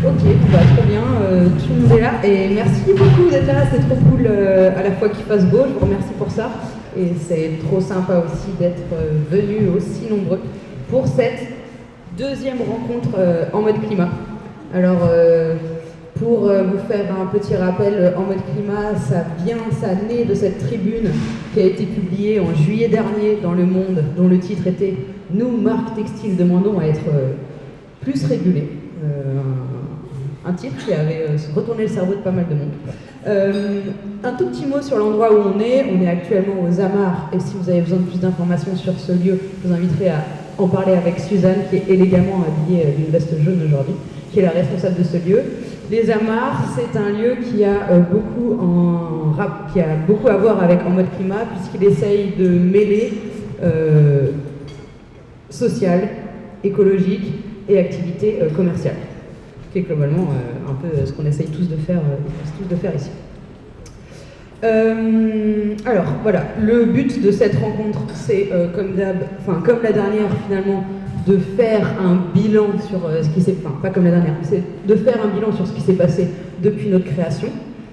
Ok, bah, trop bien, tout le monde est là et merci beaucoup d'être là, c'est trop cool à la fois qu'il fasse beau, je vous remercie pour ça et c'est trop sympa aussi d'être venus aussi nombreux pour cette deuxième rencontre en mode climat. Alors pour vous faire un petit rappel, en mode climat, ça naît de cette tribune qui a été publiée en juillet dernier dans Le Monde, dont le titre était « Nous, marques textiles, demandons à être plus régulées ». Un titre qui avait retourné le cerveau de pas mal de monde. Un tout petit mot sur l'endroit où on est actuellement aux Amarres, et si vous avez besoin de plus d'informations sur ce lieu, je vous inviterai à en parler avec Suzanne, qui est élégamment habillée d'une veste jaune aujourd'hui, qui est la responsable de ce lieu. Les Amarres, c'est un lieu qui a beaucoup à voir avec En mode climat, puisqu'il essaye de mêler social, écologique et activité commerciale, qui est globalement un peu ce qu'on essaye tous de faire ici. Alors voilà, le but de cette rencontre, c'est comme la dernière finalement, de faire un bilan sur ce qui s'est, pas comme la dernière, c'est de faire un bilan sur ce qui s'est passé depuis notre création.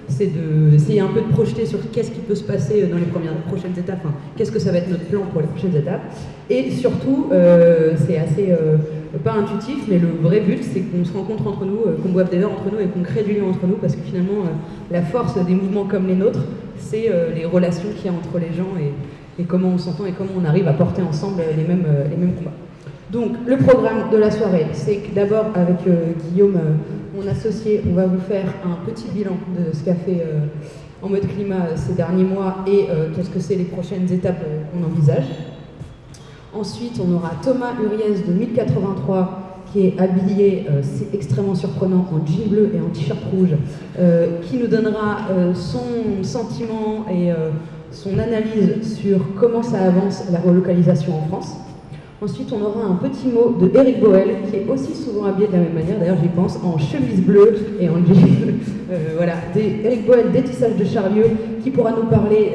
C'est d'essayer un peu de projeter sur qu'est-ce qui peut se passer dans les prochaines étapes, qu'est-ce que ça va être notre plan pour les prochaines étapes. Et surtout, c'est assez, pas intuitif, mais le vrai but, c'est qu'on se rencontre entre nous, qu'on boive des verres entre nous et qu'on crée du lien entre nous, parce que finalement, la force des mouvements comme les nôtres, c'est les relations qu'il y a entre les gens et comment on s'entend et comment on arrive à porter ensemble les mêmes combats. Donc, le programme de la soirée, c'est que d'abord, avec Guillaume, mon associé, on va vous faire un petit bilan de ce qu'a fait En mode climat ces derniers mois et qu'est-ce que c'est les prochaines étapes qu'on envisage. Ensuite, on aura Thomas Uriès de 1083 qui est habillé, c'est extrêmement surprenant, en jean bleu et en t-shirt rouge, qui nous donnera son sentiment et son analyse sur comment ça avance la relocalisation en France. Ensuite, on aura un petit mot de Eric Boel, qui est aussi souvent habillé de la même manière, d'ailleurs j'y pense, en chemise bleue et en jean. Voilà, Eric Boel, Détissage de Charlieu, qui pourra nous parler,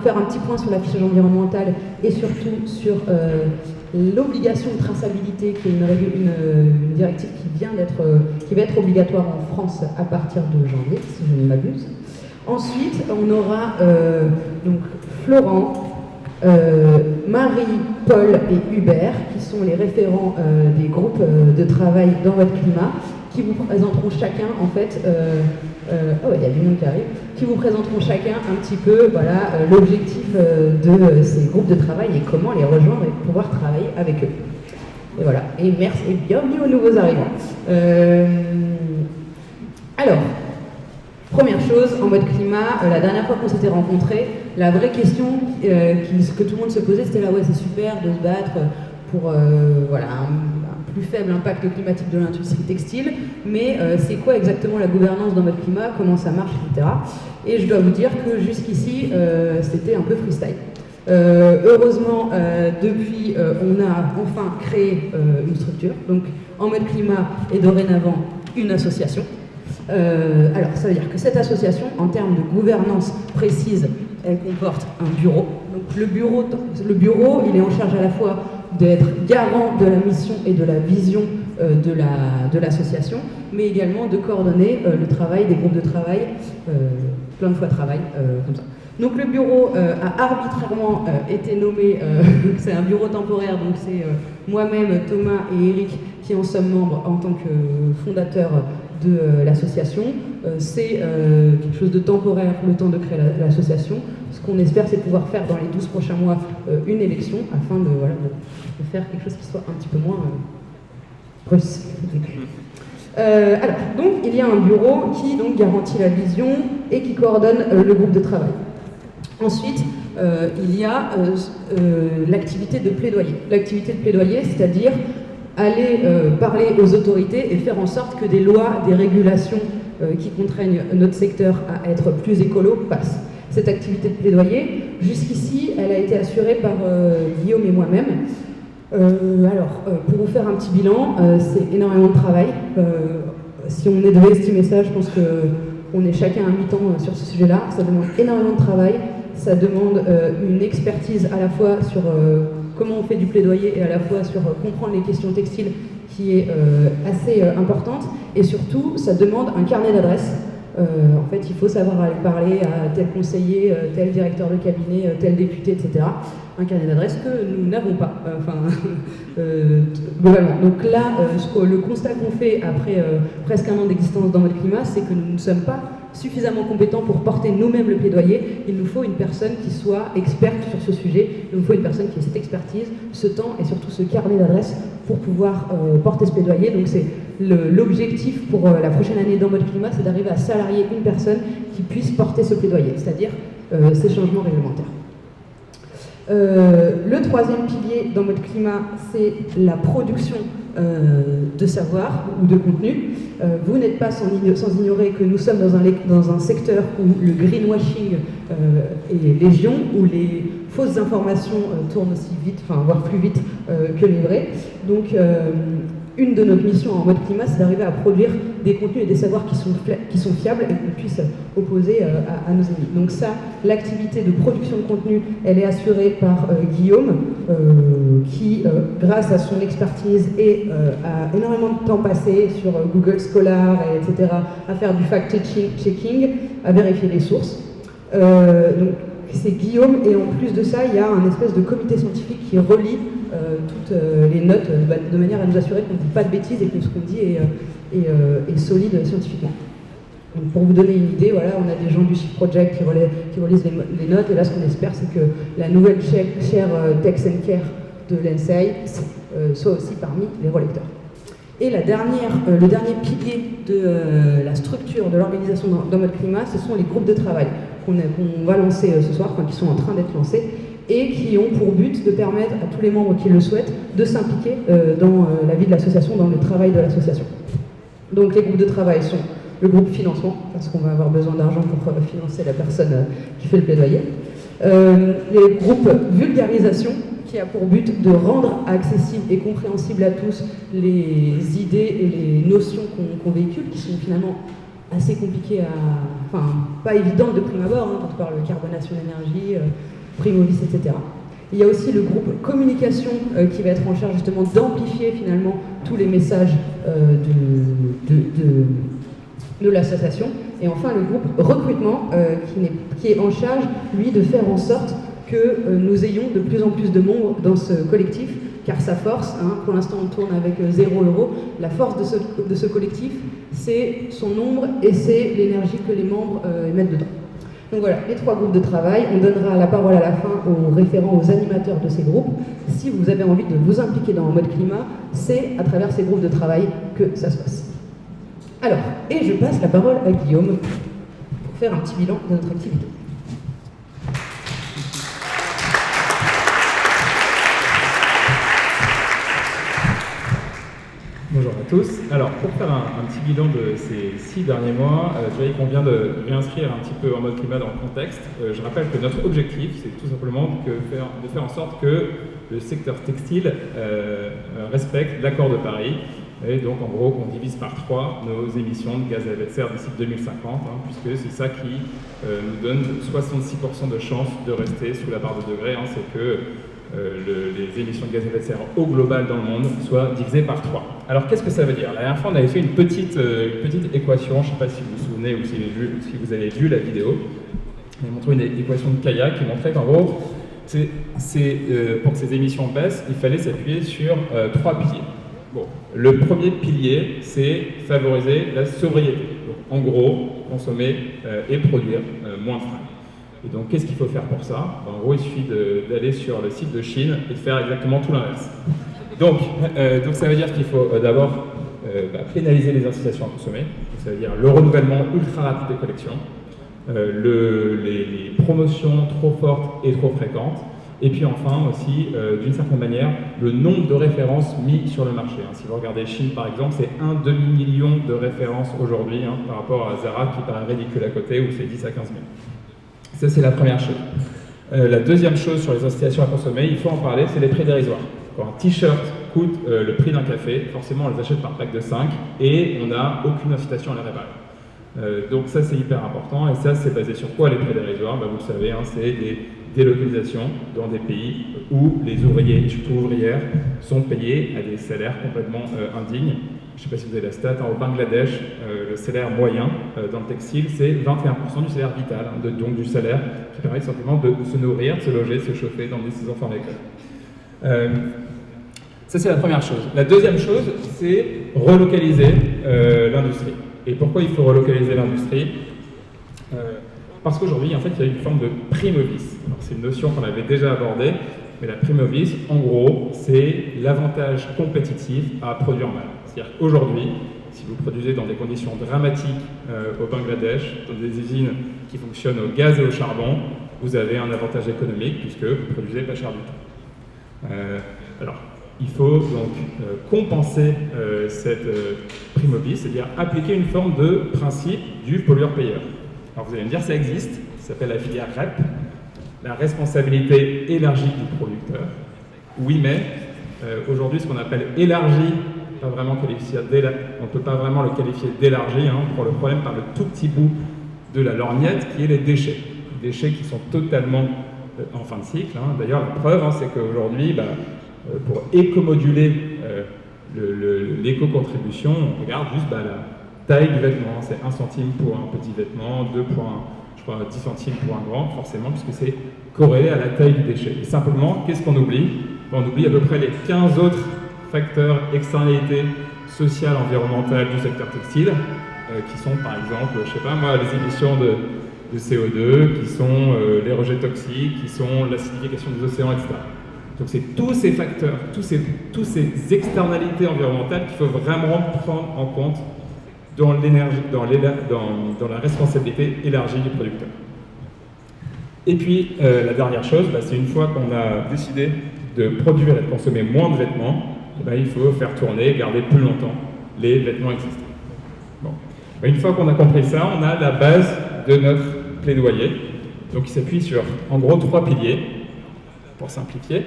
faire un petit point sur l'affichage environnemental et surtout sur l'obligation de traçabilité, qui est une directive qui va être obligatoire en France à partir de janvier, si je ne m'abuse. Ensuite, on aura donc Florent, Marie, Paul et Hubert, qui sont les référents des groupes de travail dans votre climat, qui vous présenteront chacun, en fait, il y a du monde qui arrive, qui vous présenteront chacun un petit peu l'objectif de ces groupes de travail et comment les rejoindre et pouvoir travailler avec eux. Et voilà, et merci et bienvenue aux nouveaux arrivants. Alors, première chose, En mode climat, la dernière fois qu'on s'était rencontrés, la vraie question que tout le monde se posait, c'était là, ouais, c'est super de se battre pour un plus faible impact climatique de l'industrie textile, mais c'est quoi exactement la gouvernance dans mode climat, comment ça marche, etc. Et je dois vous dire que jusqu'ici, c'était un peu freestyle. Heureusement, depuis, on a enfin créé une structure, donc En mode climat est dorénavant une association. Alors, ça veut dire que cette association, en termes de gouvernance précise, elle comporte un bureau. Donc, le bureau, il est en charge à la fois d'être garant de la mission et de la vision de l'association, mais également de coordonner le travail des groupes de travail, plein de fois travail, comme ça. Donc, le bureau a arbitrairement été nommé, c'est un bureau temporaire, donc c'est moi-même, Thomas et Eric qui en sommes membres en tant que fondateurs de l'association. C'est quelque chose de temporaire, le temps de créer l'association. Ce qu'on espère, c'est pouvoir faire dans les 12 prochains mois une élection afin de faire quelque chose qui soit un petit peu moins russe. Alors, donc, il y a un bureau qui donc garantit la vision et qui coordonne le groupe de travail. Ensuite, il y a l'activité de plaidoyer. L'activité de plaidoyer, c'est-à-dire aller parler aux autorités et faire en sorte que des lois, des régulations qui contraignent notre secteur à être plus écolo passent. Cette activité de plaidoyer, jusqu'ici, elle a été assurée par Guillaume et moi-même. Pour vous faire un petit bilan, c'est énormément de travail. Si on devait estimer ça, je pense qu'on est chacun à mi-temps sur ce sujet-là. Ça demande énormément de travail. Ça demande une expertise à la fois sur comment on fait du plaidoyer et à la fois sur comprendre les questions textiles qui est assez importante, et surtout, ça demande un carnet d'adresses. En fait, il faut savoir aller parler à tel conseiller, tel directeur de cabinet, tel député, etc. Un carnet d'adresses que nous n'avons pas, globalement. Donc là, le constat qu'on fait après presque un an d'existence dans Mode Climat, c'est que nous ne sommes pas suffisamment compétents pour porter nous-mêmes le plaidoyer. Il nous faut une personne qui soit experte sur ce sujet, il nous faut une personne qui ait cette expertise, ce temps et surtout ce carnet d'adresses pour pouvoir porter ce plaidoyer. Donc c'est l'objectif pour la prochaine année dans Mode Climat, c'est d'arriver à salarier une personne qui puisse porter ce plaidoyer, c'est-à-dire ces changements réglementaires. Le troisième pilier dans Mode Climat, c'est la production de savoir ou de contenu. Vous n'êtes pas sans ignorer que nous sommes dans un secteur où le greenwashing est légion, où les fausses informations tournent aussi vite, voire plus vite que les vraies. Donc une de nos missions en Mode Climat, c'est d'arriver à produire des contenus et des savoirs qui sont fiables et qu'on puisse opposer à nos ennemis. Donc ça, l'activité de production de contenu, elle est assurée par Guillaume, qui, grâce à son expertise et a énormément de temps passé sur Google Scholar, etc., à faire du fact-checking, à vérifier les sources. Donc c'est Guillaume, et en plus de ça, il y a un espèce de comité scientifique qui relie toutes les notes de manière à nous assurer qu'on ne dit pas de bêtises et que ce qu'on dit est solide scientifiquement. Donc pour vous donner une idée, voilà, on a des gens du Shift Project qui relisent les notes, et là ce qu'on espère, c'est que la nouvelle chaire Tech and Care de l'ENSEI soit aussi parmi les relecteurs. Et le dernier pilier de la structure de l'organisation dans Mode Climat, ce sont les groupes de travail qu'on va lancer ce soir, qui sont en train d'être lancés, et qui ont pour but de permettre à tous les membres qui le souhaitent de s'impliquer dans la vie de l'association, dans le travail de l'association. Donc les groupes de travail sont le groupe financement, parce qu'on va avoir besoin d'argent pour financer la personne qui fait le plaidoyer. Les groupes vulgarisation, qui a pour but de rendre accessible et compréhensible à tous les idées et les notions qu'on véhicule, qui sont finalement assez compliquées pas évidentes de prime abord, quand on parle de carbonation d'énergie, Primovis, etc. Il y a aussi le groupe communication qui va être en charge justement d'amplifier finalement tous les messages de l'association. Et enfin le groupe recrutement qui est en charge, lui, de faire en sorte que nous ayons de plus en plus de membres dans ce collectif, car sa force, pour l'instant on tourne avec 0 €, la force de ce collectif, c'est son nombre et c'est l'énergie que les membres mettent dedans. Donc voilà, les 3 groupes de travail. On donnera la parole à la fin aux référents, aux animateurs de ces groupes. Si vous avez envie de vous impliquer dans Mode Climat, c'est à travers ces groupes de travail que ça se passe. Alors, et je passe la parole à Guillaume pour faire un petit bilan de notre activité. Bonjour à tous. Alors, pour faire un petit bilan de ces 6 derniers mois, je dirais qu'on vient de réinscrire un petit peu en Mode Climat dans le contexte. Je rappelle que notre objectif, c'est tout simplement de faire en sorte que le secteur textile respecte l'accord de Paris. Et donc, en gros, qu'on divise par 3 nos émissions de gaz à effet de serre d'ici 2050, puisque c'est ça qui nous donne 66% de chance de rester sous la barre de degrés. C'est que les émissions de gaz à effet de serre au global dans le monde soient divisées par 3. Alors qu'est-ce que ça veut dire? La dernière fois on avait fait une petite équation, je ne sais pas si vous vous souvenez ou si vous avez vu la vidéo. On a montré une équation de Kaya qui montrait qu'en gros, pour que ces émissions baissent, il fallait s'appuyer sur 3 piliers. Bon, le premier pilier, c'est favoriser la sobriété. Donc, en gros, consommer et produire moins de fringues. Et donc, qu'est-ce qu'il faut faire pour ça? En gros, il suffit d'aller sur le site de Chine et de faire exactement tout l'inverse. Donc, ça veut dire qu'il faut d'abord pénaliser les incitations à consommer. Donc, ça veut dire le renouvellement ultra rapide des collections, les promotions trop fortes et trop fréquentes, et puis enfin aussi, d'une certaine manière, le nombre de références mis sur le marché. Si vous regardez Chine par exemple, c'est 1 demi-million de références aujourd'hui par rapport à Zara qui paraît ridicule à côté, où c'est 10 à 15 000. Ça, c'est la première chose. La deuxième chose sur les incitations à consommer, il faut en parler, c'est les prix dérisoires. Quand un t-shirt coûte le prix d'un café, forcément on les achète par pack de 5 et on n'a aucune incitation à les réparer. Donc ça, c'est hyper important. Et ça, c'est basé sur quoi les prix dérisoires? Vous le savez, c'est des délocalisations dans des pays où les ouvriers, surtout ouvrières, sont payés à des salaires complètement indignes. Je ne sais pas si vous avez la stat, au Bangladesh, le salaire moyen dans le textile, c'est 21% du salaire vital, donc du salaire qui permet simplement de se nourrir, de se loger, de se chauffer, d'emmener ses enfants à l'école. Ça, c'est la première chose. La deuxième chose, c'est relocaliser l'industrie. Et pourquoi il faut relocaliser l'industrie? Parce qu'aujourd'hui, en fait, il y a une forme de prime au vice. C'est une notion qu'on avait déjà abordée, mais la prime au vice, en gros, c'est l'avantage compétitif à produire mal. C'est-à-dire qu'aujourd'hui, si vous produisez dans des conditions dramatiques au Bangladesh, dans des usines qui fonctionnent au gaz et au charbon, vous avez un avantage économique puisque vous produisez pas cher du tout. Alors, il faut donc compenser cette prime au vice, c'est-à-dire appliquer une forme de principe du pollueur-payeur. Alors vous allez me dire, ça existe, ça s'appelle la filière REP, la responsabilité élargie du producteur. Oui, mais aujourd'hui, ce qu'on appelle élargi, pas vraiment qualifié on ne peut pas vraiment le qualifier d'élargi, pour le problème par le tout petit bout de la lorgnette qui est les déchets. Les déchets qui sont totalement en fin de cycle. D'ailleurs, la preuve, c'est qu'aujourd'hui, pour écomoduler l'éco-contribution, on regarde juste la taille du vêtement. C'est 1 centime pour un petit vêtement, 10 centimes pour un grand, forcément, puisque c'est corrélé à la taille du déchet. Et simplement, qu'est-ce qu'on oublie? On oublie à peu près les 15 autres facteurs, externalités sociales, environnementales du secteur textile, qui sont par exemple, je sais pas moi, les émissions de CO2, qui sont les rejets toxiques, qui sont l'acidification des océans, etc. Donc c'est tous ces facteurs, tous ces externalités environnementales qu'il faut vraiment prendre en compte dans la responsabilité élargie du producteur. Et puis la dernière chose, c'est une fois qu'on a décidé de produire et de consommer moins de vêtements, il faut faire tourner, garder plus longtemps les vêtements existants. Bon. Une fois qu'on a compris ça, on a la base de notre plaidoyer. Donc il s'appuie sur, en gros, 3 piliers, pour simplifier.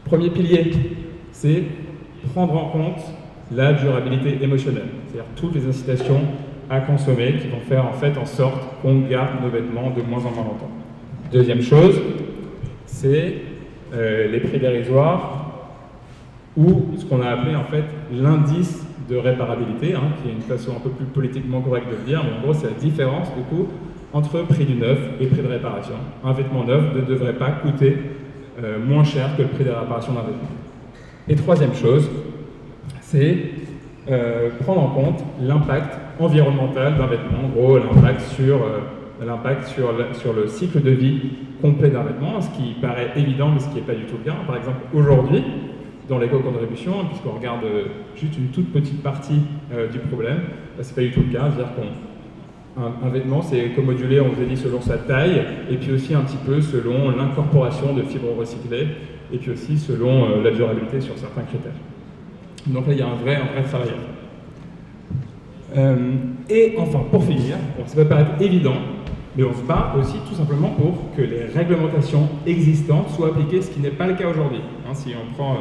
Premier pilier, c'est prendre en compte la durabilité émotionnelle, c'est-à-dire toutes les incitations à consommer qui vont faire en fait en sorte qu'on garde nos vêtements de moins en moins longtemps. Deuxième chose, c'est les prix dérisoires, ou ce qu'on a appelé en fait l'indice de réparabilité, qui est une façon un peu plus politiquement correcte de le dire, mais en gros c'est la différence du coup entre prix du neuf et prix de réparation. Un vêtement neuf ne devrait pas coûter moins cher que le prix de réparation d'un vêtement. Et troisième chose, c'est prendre en compte l'impact environnemental d'un vêtement, en gros l'impact sur le cycle de vie complet d'un vêtement, ce qui paraît évident mais ce qui n'est pas du tout le cas. Par exemple, aujourd'hui, dans l'éco-contribution, puisqu'on regarde juste une toute petite partie du problème, c'est pas du tout le cas. C'est-à-dire qu'un vêtement, c'est écomodulé, on vous a dit, selon sa taille, et puis aussi un petit peu selon l'incorporation de fibres recyclées, et puis aussi selon la durabilité sur certains critères. Donc là, il y a un vrai travail à faire. Et enfin, pour finir, ça peut paraître évident, mais on se bat aussi tout simplement pour que les réglementations existantes soient appliquées, ce qui n'est pas le cas aujourd'hui. Si on prend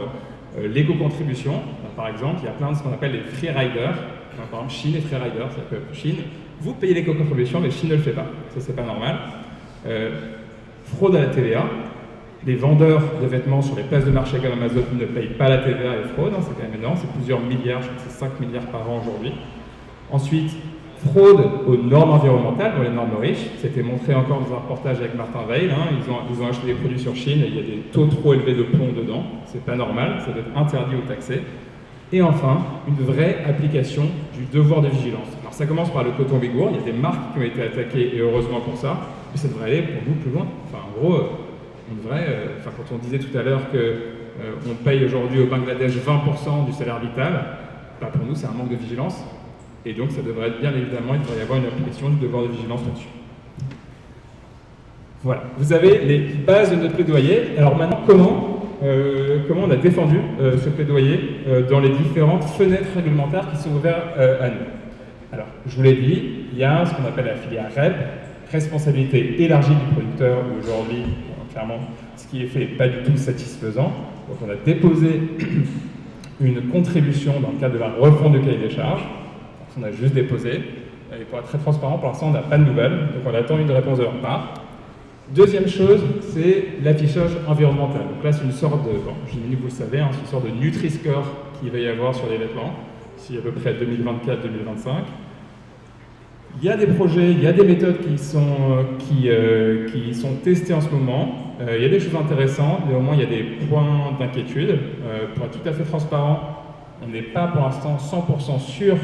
l'éco-contribution, par exemple, il y a plein de ce qu'on appelle les free riders. Par exemple, Chine est free rider, c'est-à-dire que Chine, vous payez l'éco-contribution, mais Chine ne le fait pas. Ça, c'est pas normal. Fraude à la TVA. Les vendeurs de vêtements sur les places de marché comme Amazon ne payent pas la TVA et fraude, c'est quand même énorme, c'est plusieurs milliards, je crois que c'est 5 milliards par an aujourd'hui. Ensuite, fraude aux normes environnementales, dans les normes riches. C'était montré encore dans un reportage avec Martin Weil. Ils ont acheté des produits sur Chine et il y a des taux trop élevés de plomb dedans. C'est pas normal, ça doit être interdit ou taxé. Et enfin, une vraie application du devoir de vigilance. Alors ça commence par le coton Ouïghour, il y a des marques qui ont été attaquées et heureusement pour ça, mais ça devrait aller pour nous plus loin. Enfin, en gros, on devrait, quand on disait tout à l'heure qu'on paye aujourd'hui au Bangladesh 20% du salaire vital, pour nous c'est un manque de vigilance. Et donc ça devrait être bien évidemment, il devrait y avoir une application du devoir de vigilance là-dessus. Voilà, vous avez les bases de notre plaidoyer. Alors maintenant, comment on a défendu ce plaidoyer dans les différentes fenêtres réglementaires qui sont ouvertes à nous. Alors, je vous l'ai dit, il y a ce qu'on appelle la filière REP, responsabilité élargie du producteur, où aujourd'hui, clairement, ce qui est fait n'est pas du tout satisfaisant. Donc on a déposé une contribution dans le cadre de la refonte du cahier des charges. On a juste déposé. Et pour être très transparent, pour l'instant, on n'a pas de nouvelles. Donc on attend une réponse de leur part. Deuxième chose, c'est l'affichage environnemental. Donc là, c'est une sorte de, bon, vous le savez, hein, c'est une sorte de Nutri-Score qu'il va y avoir sur les vêtements, d'ici à peu près 2024-2025. Il y a des projets, il y a des méthodes qui sont testées en ce moment. Il y a des choses intéressantes, mais au moins il y a des points d'inquiétude. Pour être tout à fait transparent, on n'est pas pour l'instant 100% sûr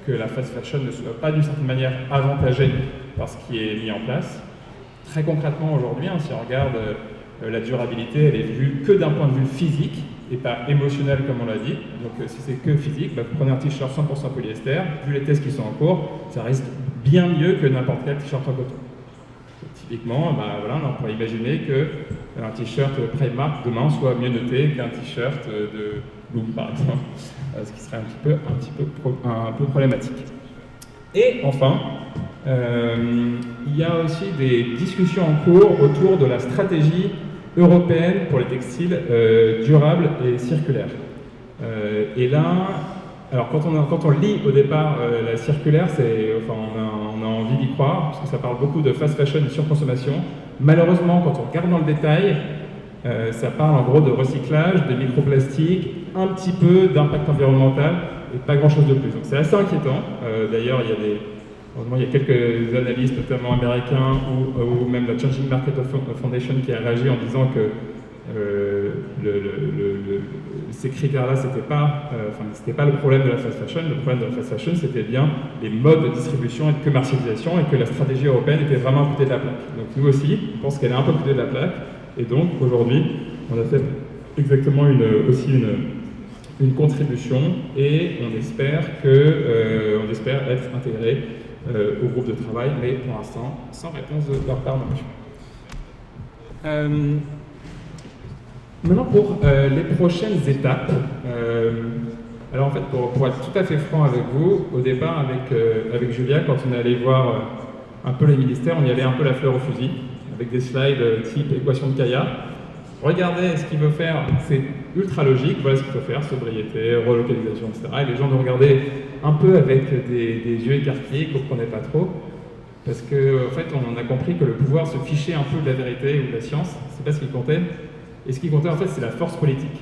que la fast fashion ne soit pas d'une certaine manière avantagée par ce qui est mis en place. Très concrètement aujourd'hui, hein, si on regarde la durabilité, elle est vue que d'un point de vue physique et pas émotionnel comme on l'a dit. Donc si c'est que physique, vous prenez un t-shirt 100% polyester, vu les tests qui sont en cours, ça reste bien mieux que n'importe quel t-shirt en coton. Donc, typiquement, voilà, on pourrait imaginer qu'un t-shirt Primark demain soit mieux noté qu'un t-shirt de Loom par exemple, ce qui serait un peu problématique. Et enfin, il y a aussi des discussions en cours autour de la stratégie européenne pour les textiles durables et circulaires. Et là, alors quand on lit au départ la circulaire, on a envie d'y croire, parce que ça parle beaucoup de fast fashion et de surconsommation. Malheureusement, quand on regarde dans le détail, ça parle en gros de recyclage, de microplastique, un petit peu d'impact environnemental, et pas grand-chose de plus. Donc c'est assez inquiétant. D'ailleurs, il y a quelques analystes, notamment américains, ou même la Changing Market Foundation, qui a réagi en disant que ces critères-là, c'était pas le problème de la fast fashion. Le problème de la fast fashion, c'était bien les modes de distribution et de commercialisation, et que la stratégie européenne était vraiment à côté de la plaque. Donc nous aussi, on pense qu'elle est un peu à côté de la plaque, et donc aujourd'hui, on a fait exactement une contribution, et on espère être intégré au groupe de travail, mais pour l'instant, sans réponse de leur part non plus. Maintenant, pour les prochaines étapes, alors en fait, pour être tout à fait franc avec vous, au départ, avec Julia, quand on est allé voir un peu les ministères, on y allait un peu la fleur au fusil, avec des slides type équation de Kaya. Regardez ce qu'il veut faire, c'est ultra logique, voilà ce qu'il faut faire, sobriété, relocalisation, etc. Et les gens nous regardaient un peu avec des yeux écarquillés, qu'on ne comprenait pas trop, parce qu'en fait, on a compris que le pouvoir se fichait un peu de la vérité ou de la science, c'est pas ce qui comptait. Et ce qui comptait, en fait, c'est la force politique.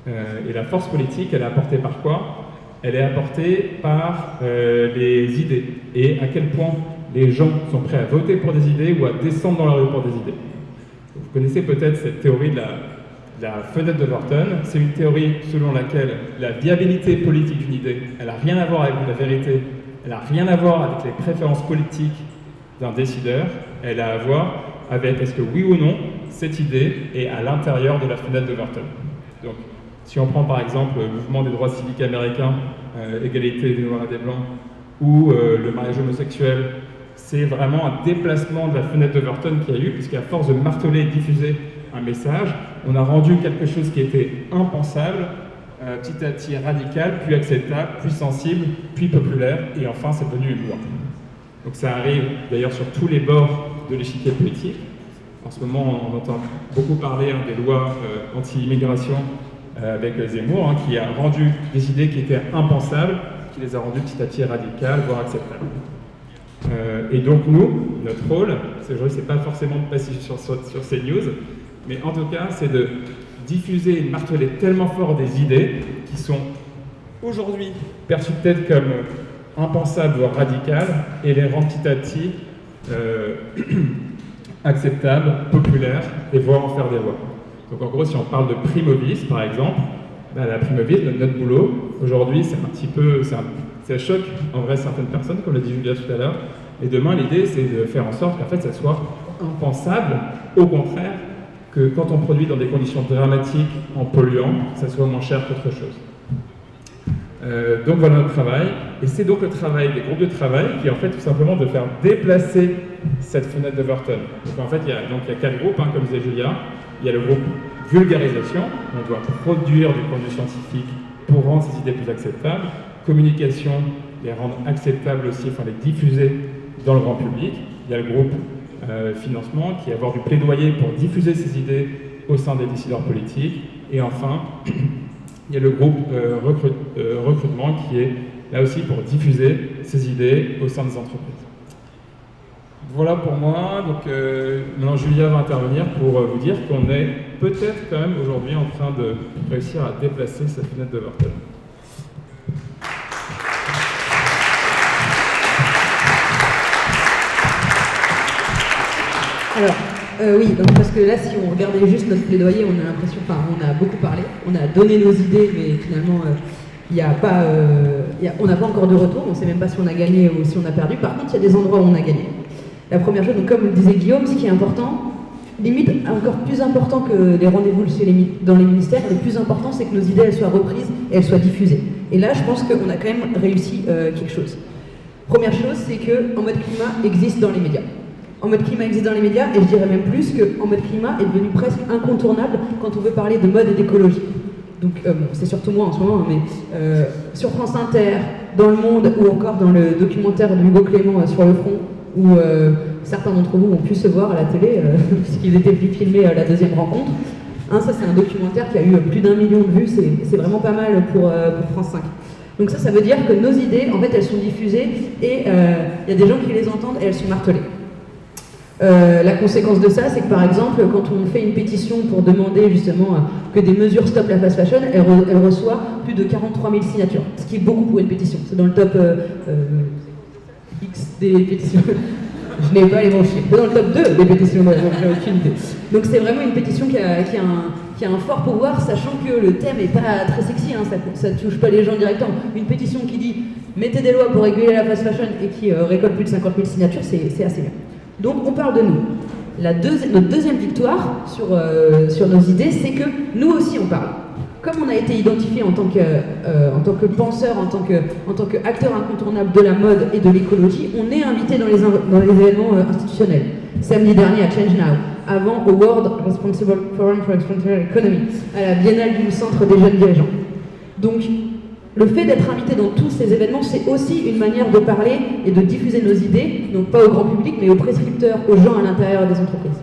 Et la force politique, elle est apportée par quoi? Elle est apportée par les idées, et à quel point les gens sont prêts à voter pour des idées ou à descendre dans la rue pour des idées. Vous connaissez peut-être cette théorie de la fenêtre d'Overton. C'est une théorie selon laquelle la viabilité politique d'une idée, elle n'a rien à voir avec la vérité, elle n'a rien à voir avec les préférences politiques d'un décideur, elle a à voir avec est-ce que oui ou non, cette idée est à l'intérieur de la fenêtre d'Overton. Donc, si on prend par exemple le mouvement des droits civiques américains, égalité des noirs et des blancs, ou le mariage homosexuel, c'est vraiment un déplacement de la fenêtre d'Overton qu'il y a eu, puisqu'à force de marteler et diffuser un message, on a rendu quelque chose qui était impensable, petit à petit radical, puis acceptable, puis sensible, puis populaire, et enfin c'est devenu une loi. Donc ça arrive d'ailleurs sur tous les bords de l'échiquier politique. En ce moment, on entend beaucoup parler des lois anti-immigration avec Zemmour, qui a rendu des idées qui étaient impensables, qui les a rendues petit à petit radicales, voire acceptables. Et donc nous, notre rôle, c'est pas forcément de passer sur CNews, mais en tout cas, c'est de diffuser et de marteler tellement fort des idées qui sont aujourd'hui perçues peut-être comme impensables, voire radicales, et les rendre petit à petit acceptables, populaires, et voire en faire des lois. Donc en gros, si on parle de Primovis, par exemple, la Primovis, notre boulot, aujourd'hui, c'est un petit peu... Ça choque en vrai certaines personnes, comme l'a dit Julia tout à l'heure. Et demain, l'idée, c'est de faire en sorte qu'en fait, ça soit impensable, au contraire, que quand on produit dans des conditions dramatiques, en polluant, ça soit moins cher qu'autre chose. Donc voilà notre travail. Et c'est donc le travail des groupes de travail qui est en fait tout simplement de faire déplacer cette fenêtre d'Overton. Donc en fait, il y a 4 groupes, comme disait Julia. Il y a le groupe vulgarisation, on doit produire du point de vue scientifique pour rendre ces idées plus acceptables. Communication, les rendre acceptables aussi, les diffuser dans le grand public. Il y a le groupe financement qui va avoir du plaidoyer pour diffuser ces idées au sein des décideurs politiques. Et enfin, il y a le groupe recrutement qui est là aussi pour diffuser ces idées au sein des entreprises. Voilà pour moi. Donc maintenant Julia va intervenir pour vous dire qu'on est peut-être quand même aujourd'hui en train de réussir à déplacer cette fenêtre d'Overton. Alors, oui, donc parce que là, si on regardait juste notre plaidoyer, on a l'impression, enfin, on a beaucoup parlé, on a donné nos idées, mais finalement, on n'a pas encore de retour, on ne sait même pas si on a gagné ou si on a perdu. Par contre, il y a des endroits où on a gagné. La première chose, donc, comme le disait Guillaume, ce qui est important, limite encore plus important que les rendez-vous dans les ministères, le plus important, c'est que nos idées elles soient reprises et elles soient diffusées. Et là, je pense qu'on a quand même réussi quelque chose. Première chose, c'est qu'en mode climat existe dans les médias. En mode climat existe dans les médias, et je dirais même plus qu'en mode climat est devenu presque incontournable quand on veut parler de mode et d'écologie. Donc, c'est surtout moi en ce moment, mais sur France Inter, dans Le Monde, ou encore dans le documentaire de Hugo Clément sur le front, où certains d'entre vous ont pu se voir à la télé, puisqu'ils étaient venus filmer la deuxième rencontre. Ça, c'est un documentaire qui a eu plus d'1 million de vues, c'est vraiment pas mal pour France 5. Donc ça veut dire que nos idées, en fait, elles sont diffusées, et il y a des gens qui les entendent, et elles sont martelées. La conséquence de ça, c'est que par exemple, quand on fait une pétition pour demander justement que des mesures stoppent la fast fashion, elle reçoit plus de 43 000 signatures, ce qui est beaucoup pour une pétition. C'est dans le top X des pétitions. Je n'ai pas les bons chiffres. C'est dans le top 2 des pétitions, donc j'ai aucune idée. Donc c'est vraiment une pétition qui a un fort pouvoir, sachant que le thème n'est pas très sexy, hein, ça ne touche pas les gens directement. Une pétition qui dit « mettez des lois pour réguler la fast fashion » et qui récolte plus de 50 000 signatures, c'est assez bien. Donc on parle de nous. Notre deuxième victoire sur nos idées, c'est que nous aussi on parle. Comme on a été identifié en tant que penseur, en tant qu'acteur incontournable de la mode et de l'écologie, on est invité dans les événements institutionnels. Samedi dernier à Change Now, avant au World Responsible Forum for Responsible Economy, à la Biennale du Centre des jeunes dirigeants. Donc, le fait d'être invité dans tous ces événements, c'est aussi une manière de parler et de diffuser nos idées, donc pas au grand public, mais aux prescripteurs, aux gens à l'intérieur des entreprises.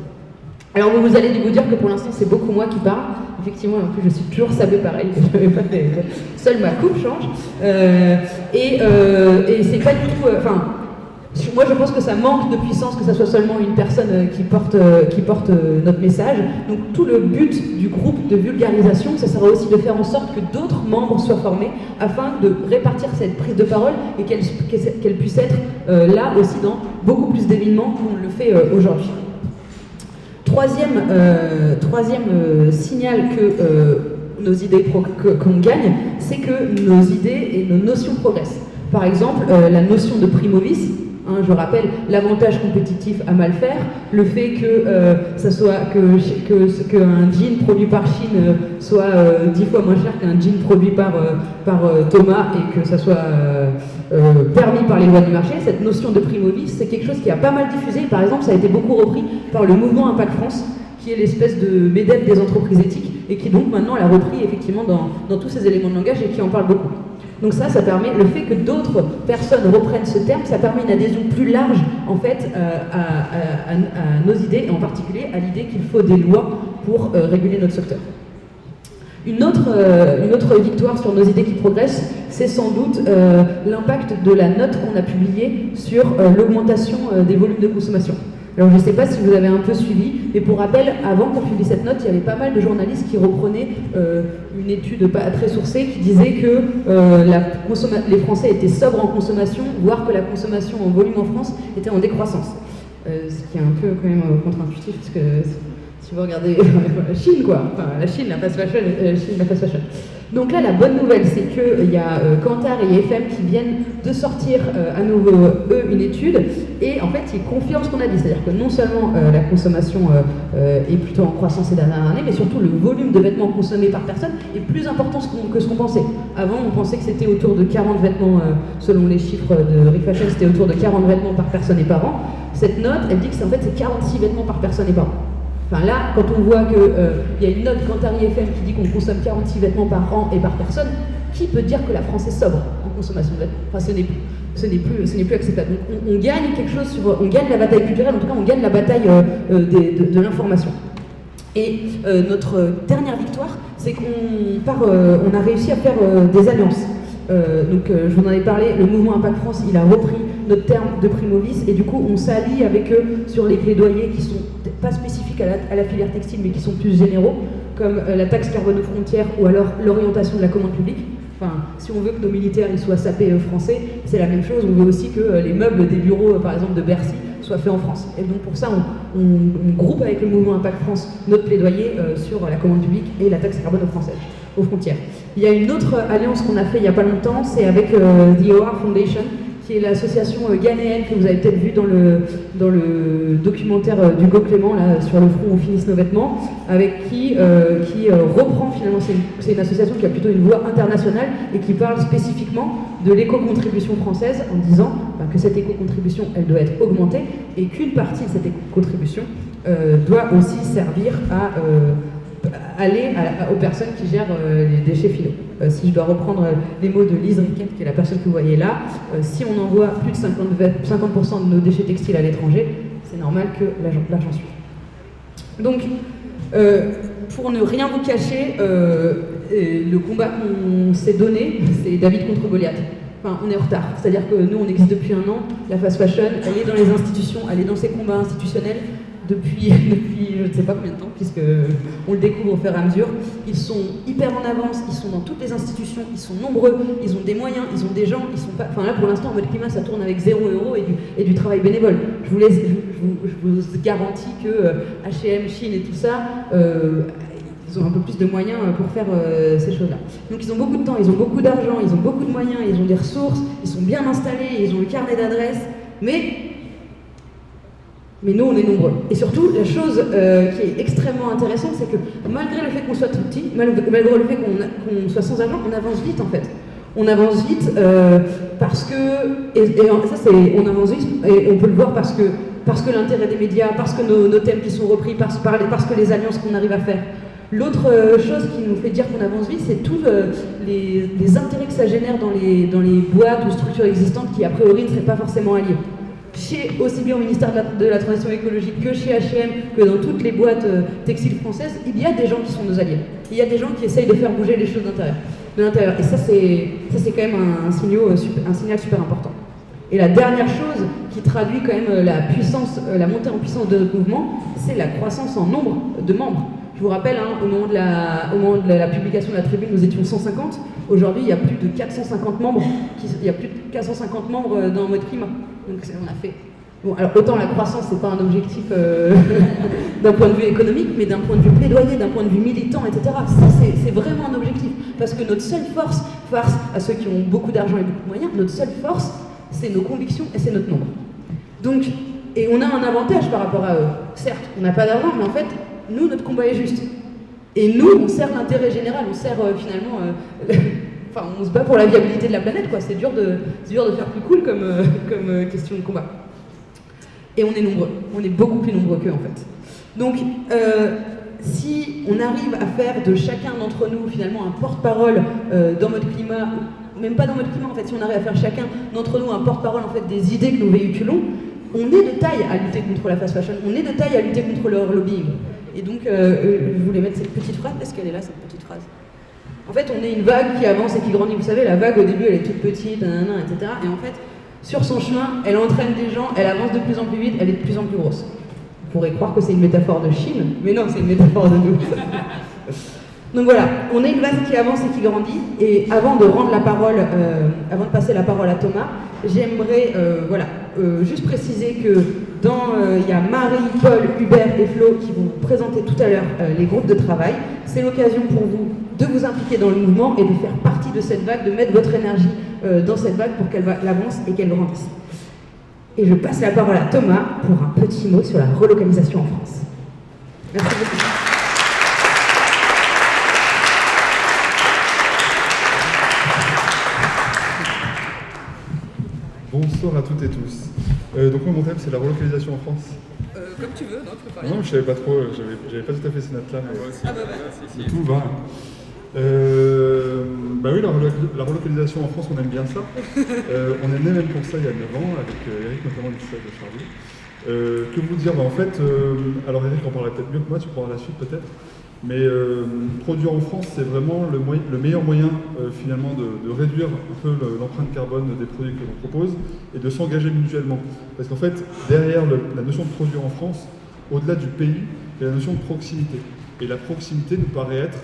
Alors vous allez vous dire que pour l'instant, c'est beaucoup moi qui parle. Effectivement, en plus, je suis toujours sablée pareil. Seule ma coupe change. Et c'est pas du tout... moi, je pense que ça manque de puissance que ça soit seulement une personne qui porte notre message. Donc tout le but du groupe de vulgarisation, ça sera aussi de faire en sorte que d'autres membres soient formés afin de répartir cette prise de parole et qu'elle puisse être là aussi dans beaucoup plus d'événements qu'on le fait aujourd'hui. Troisième signal que nos idées qu'on gagne, c'est que nos idées et nos notions progressent. Par exemple, la notion de primovis, je rappelle l'avantage compétitif à mal faire, le fait qu'un jean produit par Chine soit 10 fois moins cher qu'un jean produit par Thomas et que ça soit permis par les lois du marché. Cette notion de primovis, c'est quelque chose qui a pas mal diffusé. Par exemple, ça a été beaucoup repris par le mouvement Impact France, qui est l'espèce de MEDEF des entreprises éthiques et qui donc maintenant l'a repris effectivement dans tous ces éléments de langage et qui en parle beaucoup. Donc ça permet, le fait que d'autres personnes reprennent ce terme, ça permet une adhésion plus large en fait à nos idées, et en particulier à l'idée qu'il faut des lois pour réguler notre secteur. Une autre victoire sur nos idées qui progressent, c'est sans doute l'impact de la note qu'on a publiée sur l'augmentation des volumes de consommation. Alors je ne sais pas si vous avez un peu suivi, mais pour rappel, avant qu'on publie cette note, il y avait pas mal de journalistes qui reprenaient une étude pas très sourcée qui disait que les Français étaient sobres en consommation, voire que la consommation en volume en France était en décroissance. Ce qui est un peu quand même contre-intuitif, parce que si vous regardez la Chine, quoi, enfin la Chine, la fast fashion. Donc là, la bonne nouvelle, c'est qu'il y a Kantar et IFM qui viennent de sortir à nouveau, eux, une étude, et en fait, ils confirment ce qu'on a dit, c'est-à-dire que non seulement la consommation est plutôt en croissance ces dernières années, mais surtout le volume de vêtements consommés par personne est plus important que ce qu'on pensait. Avant, on pensait que c'était autour de 40 vêtements, selon les chiffres de Rick Fashion, c'était autour de 40 vêtements par personne et par an. Cette note, elle dit que c'est 46 vêtements par personne et par an. Enfin là, quand on voit qu'il y a une note Kantar IFM qui dit qu'on consomme 46 vêtements par an et par personne, qui peut dire que la France est sobre en consommation de vêtements? Enfin, ce n'est plus acceptable. Donc on gagne quelque chose on gagne la bataille culturelle, en tout cas on gagne la bataille de l'information. Et notre dernière victoire, c'est qu'on a réussi à faire des alliances. Je vous en ai parlé, le mouvement Impact France, il a repris notre terme de primovis, et du coup, on s'allie avec eux sur les plaidoyers qui sont pas spécifiques à la filière textile, mais qui sont plus généraux, comme la taxe carbone aux frontières ou alors l'orientation de la commande publique. Enfin, si on veut que nos militaires ils soient sapés français, c'est la même chose. On veut aussi que les meubles des bureaux, par exemple, de Bercy, soient faits en France. Et donc pour ça, on groupe avec le mouvement Impact France notre plaidoyer sur la commande publique et la taxe carbone aux frontières. Il y a une autre alliance qu'on a fait il n'y a pas longtemps, c'est avec The OR Foundation, qui est l'association ghanéenne que vous avez peut-être vu dans le documentaire d'Hugo Clément, là, sur le front où finissent nos vêtements, avec qui reprend finalement, c'est une association qui a plutôt une voix internationale et qui parle spécifiquement de l'éco-contribution française en disant que cette éco-contribution, elle doit être augmentée et qu'une partie de cette éco-contribution doit aussi servir à aller aux personnes qui gèrent les déchets finaux. Si je dois reprendre les mots de Lise Riquet, qui est la personne que vous voyez là, si on envoie plus de 50% de nos déchets textiles à l'étranger, c'est normal que l'argent suive. Donc, pour ne rien vous cacher, le combat qu'on s'est donné, c'est David contre Goliath. Enfin, on est en retard. C'est-à-dire que nous, on existe depuis un an. La fast fashion, elle est dans les institutions, elle est dans ses combats institutionnels depuis je ne sais pas combien de temps, puisqu'on le découvre au fur et à mesure. Ils sont hyper en avance, ils sont dans toutes les institutions, ils sont nombreux, ils ont des moyens, ils ont des gens, ils sont pas... Enfin là, pour l'instant, en mode climat, ça tourne avec 0 € et du travail bénévole. Je vous garantis que H&M, Chine et tout ça, ils ont un peu plus de moyens pour faire ces choses-là. Donc ils ont beaucoup de temps, ils ont beaucoup d'argent, ils ont beaucoup de moyens, ils ont des ressources, ils sont bien installés, ils ont le carnet d'adresses, mais nous, on est nombreux. Et surtout, la chose qui est extrêmement intéressante, c'est que malgré le fait qu'on soit tout petit, malgré le fait qu'on soit sans argent, on avance vite en fait. On avance vite parce que, on avance vite et on peut le voir parce que l'intérêt des médias, parce que nos thèmes qui sont repris, parce que les alliances qu'on arrive à faire. L'autre chose qui nous fait dire qu'on avance vite, c'est tous les intérêts que ça génère dans les boîtes ou structures existantes qui a priori ne seraient pas forcément alliées. Aussi bien au ministère de la Transition écologique que chez H&M, que dans toutes les boîtes textiles françaises, il y a des gens qui sont nos alliés. Il y a des gens qui essayent de faire bouger les choses de l'intérieur. Et ça, c'est quand même un signal super important. Et la dernière chose qui traduit quand même la montée en puissance de notre mouvement, c'est la croissance en nombre de membres. Je vous rappelle, au moment de la publication de la tribune, nous étions 150. Aujourd'hui, il y a plus de 450 membres. Dans Mode Climat. Donc on a fait. Bon, alors autant la croissance, c'est pas un objectif d'un point de vue économique, mais d'un point de vue plaidoyer, d'un point de vue militant, etc. Ça, c'est vraiment un objectif. Parce que notre seule force, face à ceux qui ont beaucoup d'argent et beaucoup de moyens, notre seule force, c'est nos convictions et c'est notre nombre. Donc, et on a un avantage par rapport à eux. Certes, on n'a pas d'argent, mais en fait, nous, notre combat est juste. Et nous, on sert l'intérêt général, on sert finalement... Enfin, on se bat pour la viabilité de la planète, quoi. C'est dur de faire plus cool comme question de combat. Et on est nombreux. On est beaucoup plus nombreux qu'eux, en fait. Donc, si on arrive à faire de chacun d'entre nous, finalement, un porte-parole dans Mode Climat, même pas dans Mode Climat, en fait, si on arrive à faire chacun d'entre nous un porte-parole, en fait, des idées que nous véhiculons, on est de taille à lutter contre la fast fashion, on est de taille à lutter contre leur lobbying. Et donc, je voulais mettre cette petite phrase, est-ce qu'elle est là, cette petite phrase ? En fait, on est une vague qui avance et qui grandit. Vous savez, la vague, au début, elle est toute petite, nanana, etc. Et en fait, sur son chemin, elle entraîne des gens, elle avance de plus en plus vite, elle est de plus en plus grosse. On pourrait croire que c'est une métaphore de Chine, mais non, c'est une métaphore de nous. Donc voilà, on est une vague qui avance et qui grandit. Et avant de passer la parole à Thomas, j'aimerais juste préciser que il y a Marie, Paul, Hubert et Flo qui vont vous présenter tout à l'heure les groupes de travail. C'est l'occasion pour vous de vous impliquer dans le mouvement et de faire partie de cette vague, de mettre votre énergie dans cette vague pour qu'elle avance et qu'elle grandisse. Et je passe la parole à Thomas pour un petit mot sur la relocalisation en France. Merci beaucoup. Bonsoir à toutes et tous. Donc moi mon thème c'est la relocalisation en France. Comme tu veux, non, tu peux parler. Non, je savais pas trop, j'avais pas tout à fait ces notes là. Mais tout va. Bah oui, la relocalisation en France, on aime bien ça. On est né même pour ça il y a 9 ans, avec Eric notamment du de Charlie. Que vous dire, bah en fait, alors Eric en parlera peut-être mieux que moi, tu prendras la suite peut-être. Mais produire en France, c'est vraiment le meilleur moyen finalement de réduire un peu l'empreinte carbone des produits que l'on propose et de s'engager mutuellement. Parce qu'en fait, derrière la notion de produire en France, au-delà du pays, il y a la notion de proximité. Et la proximité nous paraît être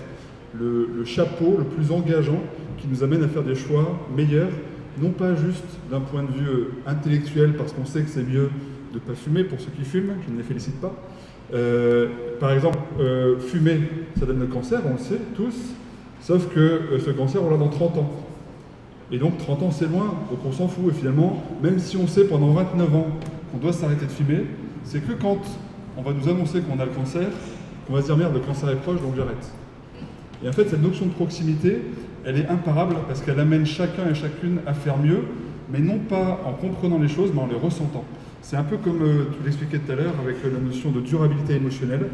le chapeau le plus engageant qui nous amène à faire des choix meilleurs, non pas juste d'un point de vue intellectuel, parce qu'on sait que c'est mieux de ne pas fumer pour ceux qui fument, je ne les félicite pas. Par exemple, fumer, ça donne le cancer, on le sait tous, sauf que ce cancer, on l'a dans 30 ans. Et donc 30 ans, c'est loin, donc on s'en fout. Et finalement, même si on sait pendant 29 ans qu'on doit s'arrêter de fumer, c'est que quand on va nous annoncer qu'on a le cancer, qu'on va se dire merde, le cancer est proche, donc j'arrête. Et en fait, cette notion de proximité, elle est imparable parce qu'elle amène chacun et chacune à faire mieux, mais non pas en comprenant les choses, mais en les ressentant. C'est un peu comme tu l'expliquais tout à l'heure avec la notion de durabilité émotionnelle.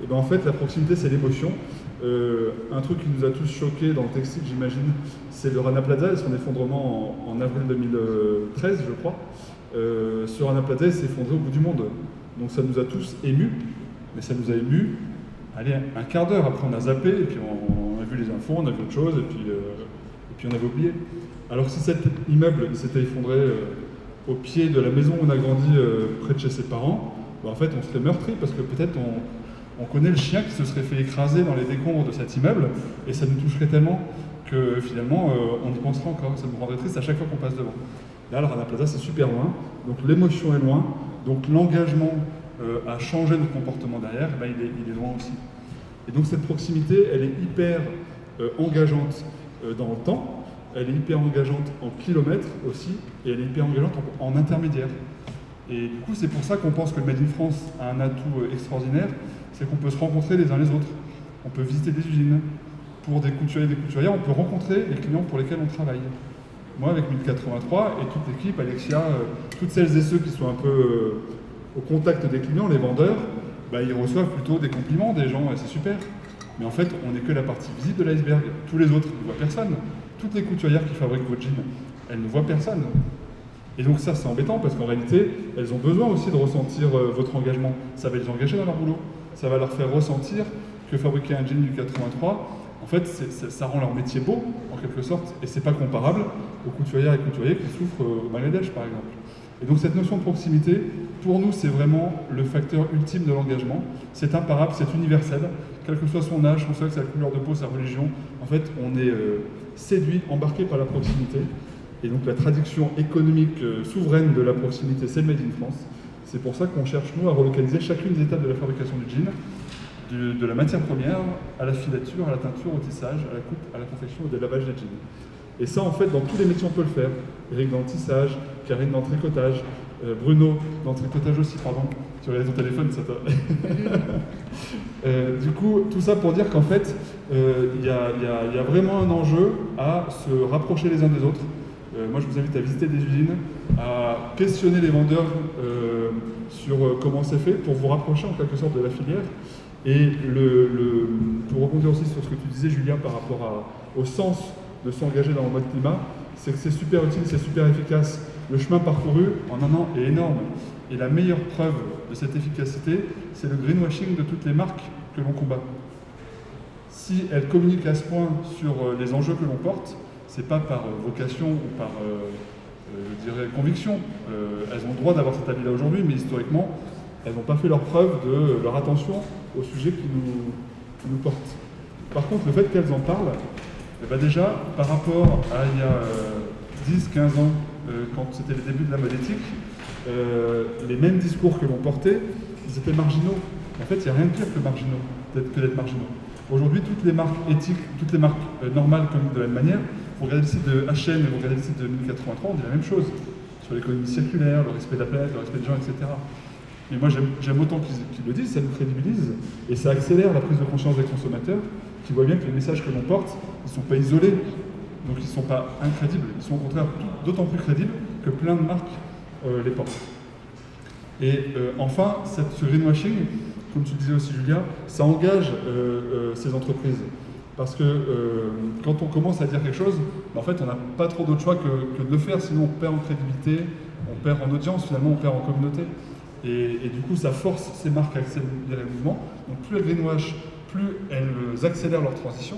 Et ben en fait, la proximité, c'est l'émotion. Un truc qui nous a tous choqués dans le textile, j'imagine, c'est le Rana Plaza et son effondrement en avril 2013, je crois. Ce Rana Plaza, il s'est effondré au bout du monde. Donc ça nous a tous émus, mais ça nous a émus, allez, un quart d'heure. Après, on a zappé, et puis on a vu les infos, on a vu autre chose, et puis on avait oublié. Alors si cet immeuble s'était effondré au pied de la maison où on a grandi près de chez ses parents, ben en fait on serait meurtri parce que peut-être on connaît le chien qui se serait fait écraser dans les décombres de cet immeuble et ça nous toucherait tellement que finalement on y pensera encore, ça nous rendrait triste à chaque fois qu'on passe devant. Là, le Rana Plaza c'est super loin, donc l'émotion est loin, donc l'engagement à changer notre comportement derrière, ben, il est loin aussi. Et donc cette proximité, elle est hyper engageante dans le temps. Elle est hyper engageante en kilomètres aussi, et elle est hyper engageante en intermédiaire. Et du coup, c'est pour ça qu'on pense que le Made in France a un atout extraordinaire, c'est qu'on peut se rencontrer les uns les autres. On peut visiter des usines. Pour des couturiers et des couturières, on peut rencontrer les clients pour lesquels on travaille. Moi, avec 1083 et toute l'équipe, Alexia, toutes celles et ceux qui sont un peu au contact des clients, les vendeurs, bah, ils reçoivent plutôt des compliments des gens, et c'est super. Mais en fait, on n'est que la partie visible de l'iceberg. Tous les autres ne voient personne. Toutes les couturières qui fabriquent vos jeans, elles ne voient personne. Et donc ça, c'est embêtant parce qu'en réalité, elles ont besoin aussi de ressentir votre engagement. Ça va les engager dans leur boulot. Ça va leur faire ressentir que fabriquer un jean du 83, en fait, ça rend leur métier beau, en quelque sorte, et c'est pas comparable aux couturières et couturiers qui souffrent au Bangladesh, par exemple. Et donc cette notion de proximité, pour nous, c'est vraiment le facteur ultime de l'engagement. C'est imparable, c'est universel, quel que soit son âge, son sexe, sa couleur de peau, sa religion. En fait, on est séduit, embarqué par la proximité. Et donc la traduction économique souveraine de la proximité, c'est le Made in France. C'est pour ça qu'on cherche, nous, à relocaliser chacune des étapes de la fabrication du jean, de la matière première à la filature, à la teinture, au tissage, à la coupe, à la confection et au lavage des jeans. Et ça, en fait, dans tous les métiers, on peut le faire. Eric dans le tissage, Karine dans le tricotage, Bruno dans le tricotage aussi, pardon. Tu regardes ton téléphone, ça t'a... Du coup, tout ça pour dire qu'en fait, il y a vraiment un enjeu à se rapprocher les uns des autres. Moi, je vous invite à visiter des usines, à questionner les vendeurs sur comment c'est fait, pour vous rapprocher en quelque sorte de la filière. Et pour rebondir aussi sur ce que tu disais, Julia, par rapport au sens de s'engager dans le mode climat, c'est que c'est super utile, c'est super efficace. Le chemin parcouru en un an est énorme. Et la meilleure preuve de cette efficacité, c'est le greenwashing de toutes les marques que l'on combat. Si elles communiquent à ce point sur les enjeux que l'on porte, c'est pas par vocation ou par, je dirais, conviction. Elles ont le droit d'avoir cet avis-là aujourd'hui, mais historiquement, elles n'ont pas fait leur preuve de leur attention au sujet qui nous porte. Par contre, le fait qu'elles en parlent, eh ben déjà, par rapport à il y a 10-15 ans, quand c'était les débuts de la mode éthique, les mêmes discours que l'on portait, ils étaient marginaux. En fait, il n'y a rien de pire que d'être marginaux. Aujourd'hui, toutes les marques éthiques, toutes les marques normales comme de la même manière, vous regardez le site de H&M et vous regardez le site de 1083, on dit la même chose. Sur l'économie circulaire, le respect de la planète, le respect des gens, etc. Mais moi, j'aime autant qu'ils le disent, ça nous crédibilise et ça accélère la prise de conscience des consommateurs qui voient bien que les messages que l'on porte, ils ne sont pas isolés, donc ils ne sont pas incrédibles, ils sont au contraire d'autant plus crédibles que plein de marques les portent. Et enfin, ce greenwashing, comme tu disais aussi Julia, ça engage ces entreprises. Parce que quand on commence à dire quelque chose, en fait on n'a pas trop d'autre choix que de le faire, sinon on perd en crédibilité, on perd en audience, finalement on perd en communauté. Et du coup ça force ces marques à accélérer le mouvement. Donc plus elles greenwash, plus elles accélèrent leur transition.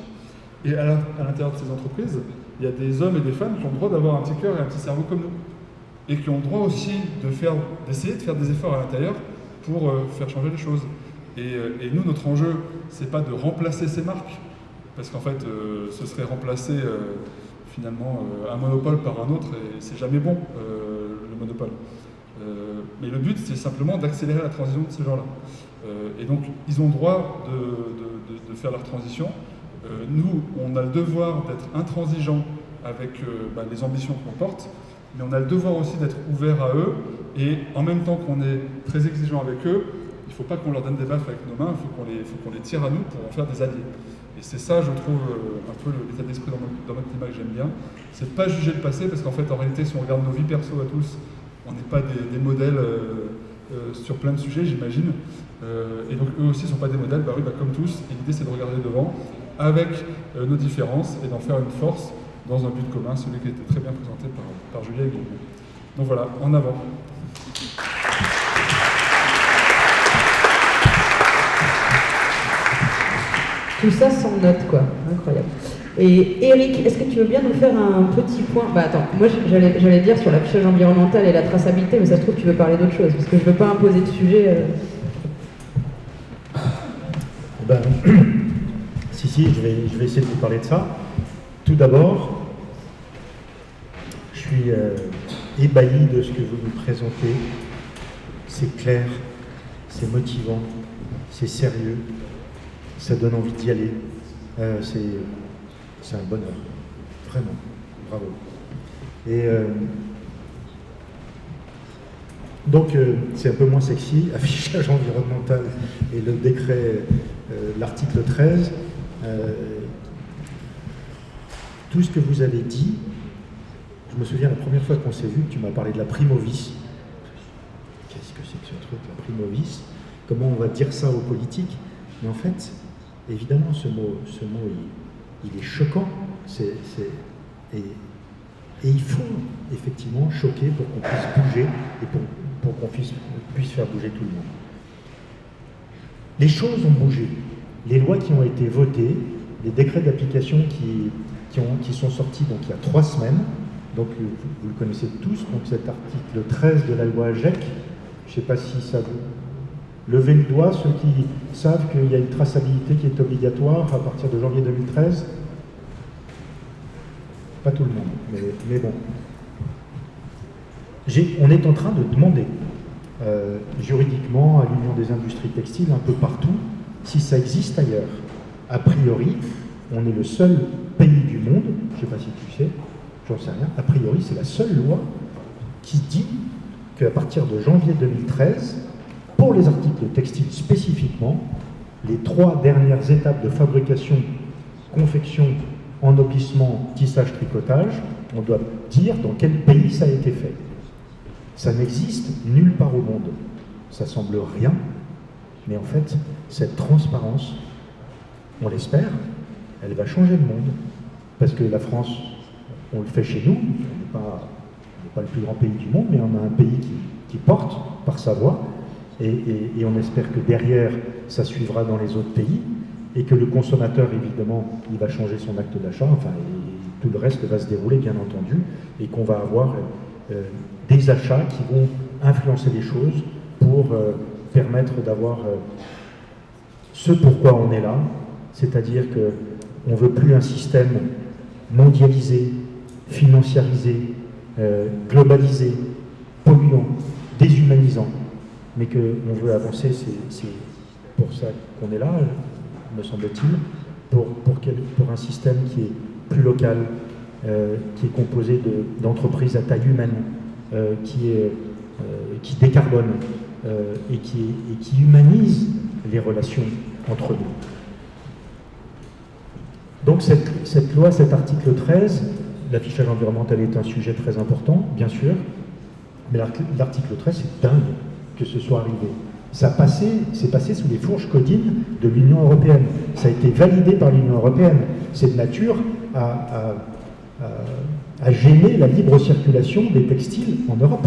Et à l'intérieur de ces entreprises, il y a des hommes et des femmes qui ont le droit d'avoir un petit cœur et un petit cerveau comme nous. Et qui ont le droit aussi d'essayer de faire des efforts à l'intérieur pour faire changer les choses. Et nous, notre enjeu, c'est pas de remplacer ces marques, parce qu'en fait, ce serait remplacer finalement un monopole par un autre, et c'est jamais bon, le monopole. Mais le but, c'est simplement d'accélérer la transition de ces gens-là. Et donc, ils ont le droit de faire leur transition. Nous, on a le devoir d'être intransigeants avec les ambitions qu'on porte, mais on a le devoir aussi d'être ouvert à eux, et en même temps qu'on est très exigeant avec eux, il ne faut pas qu'on leur donne des baffes avec nos mains, il faut qu'on les tire à nous pour en faire des alliés. Et c'est ça, je trouve, un peu l'état d'esprit dans notre climat que j'aime bien. C'est de ne pas juger le passé, parce qu'en fait, en réalité, si on regarde nos vies perso à tous, on n'est pas des modèles sur plein de sujets, j'imagine. Et donc, eux aussi ne sont pas des modèles, comme tous. Et l'idée, c'est de regarder devant, avec nos différences, et d'en faire une force dans un but commun, celui qui a été très bien présenté par Julia et Guillaume. Donc voilà, en avant. Tout ça sans notes, quoi. Incroyable. Et Eric, est-ce que tu veux bien nous faire un petit point? Attends, moi j'allais dire sur l'affichage environnemental et la traçabilité, mais ça se trouve tu veux parler d'autre chose, parce que je ne veux pas imposer de sujet. Si, je vais essayer de vous parler de ça. Tout d'abord, je suis ébahi de ce que vous nous présentez. C'est clair, c'est motivant, c'est sérieux, ça donne envie d'y aller. C'est un bonheur, vraiment, bravo. Et donc, c'est un peu moins sexy, affichage environnemental et le décret, l'article 13. Tout ce que vous avez dit, je me souviens la première fois qu'on s'est vu, tu m'as parlé de la primovis. Qu'est-ce que c'est que ce truc, la primovis? Comment on va dire ça aux politiques? Mais en fait, évidemment, ce mot il est choquant. Et il faut effectivement choquer pour qu'on puisse bouger et pour qu'on puisse faire bouger tout le monde. Les choses ont bougé. Les lois qui ont été votées, les décrets d'application qui sont sortis donc, il y a 3 semaines, donc vous le connaissez tous, donc cet article 13 de la loi AGEC, je ne sais pas si ça vous... Levez le doigt, ceux qui savent qu'il y a une traçabilité qui est obligatoire à partir de janvier 2013. Pas tout le monde, mais bon. On est en train de demander juridiquement à l'Union des industries textiles, un peu partout, si ça existe ailleurs. A priori, on est le seul pays du monde, je ne sais pas si tu sais, j'en sais rien, a priori c'est la seule loi qui dit qu'à partir de janvier 2013, pour les articles textiles spécifiquement, les 3 dernières étapes de fabrication, confection, ennoblissement, tissage, tricotage, on doit dire dans quel pays ça a été fait. Ça n'existe nulle part au monde. Ça semble rien, mais en fait, cette transparence, on l'espère, elle va changer le monde. Parce que la France, on le fait chez nous, on n'est pas le plus grand pays du monde, mais on a un pays qui porte par sa voix, et on espère que derrière, ça suivra dans les autres pays, et que le consommateur, évidemment, il va changer son acte d'achat, enfin, et tout le reste va se dérouler, bien entendu, et qu'on va avoir des achats qui vont influencer les choses pour permettre d'avoir ce pourquoi on est là, c'est-à-dire qu'on ne veut plus un système mondialisé, financiarisé, globalisé, polluant, déshumanisant, mais qu'on veut avancer, c'est pour ça qu'on est là, me semble-t-il, pour un système qui est plus local, qui est composé d'entreprises à taille humaine, qui décarbone et qui humanise les relations entre nous. Donc cette loi, cet article 13, l'affichage environnemental est un sujet très important, bien sûr, mais l'article 13, c'est dingue que ce soit arrivé. C'est passé sous les fourches codines de l'Union européenne. Ça a été validé par l'Union européenne. C'est de nature à gêner la libre circulation des textiles en Europe.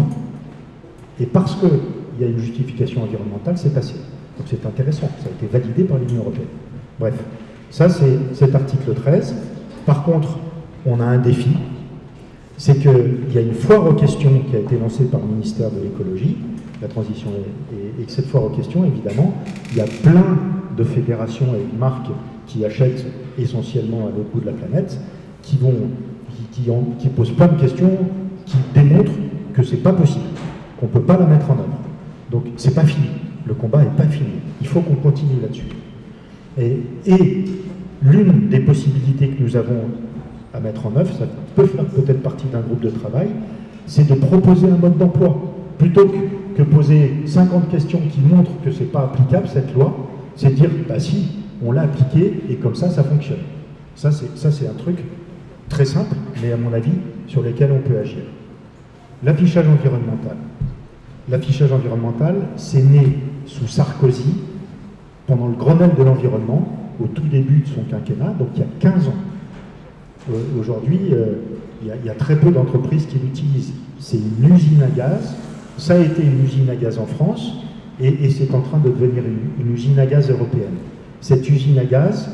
Et parce qu'il y a une justification environnementale, c'est passé. Donc c'est intéressant, ça a été validé par l'Union européenne. Bref, ça c'est cet article 13. Par contre, on a un défi, c'est qu'il y a une foire aux questions qui a été lancée par le ministère de l'écologie, la transition, et que cette foire aux questions, évidemment, il y a plein de fédérations et de marques qui achètent essentiellement à l'autre bout de la planète, qui posent plein de questions, qui démontrent que c'est pas possible, qu'on peut pas la mettre en œuvre. Donc c'est pas fini, le combat est pas fini, il faut qu'on continue là-dessus. Et l'une des possibilités que nous avons à mettre en œuvre, ça peut faire peut-être partie d'un groupe de travail, c'est de proposer un mode d'emploi. Plutôt que poser 50 questions qui montrent que c'est pas applicable cette loi, c'est de dire, bah si, on l'a appliqué et comme ça fonctionne. Ça c'est un truc très simple, mais à mon avis, sur lequel on peut agir. L'affichage environnemental. L'affichage environnemental, c'est né sous Sarkozy, pendant le Grenelle de l'environnement, au tout début de son quinquennat, donc il y a 15 ans. Aujourd'hui, il y a très peu d'entreprises qui l'utilisent. C'est une usine à gaz, ça a été une usine à gaz en France, et c'est en train de devenir une usine à gaz européenne. Cette usine à gaz,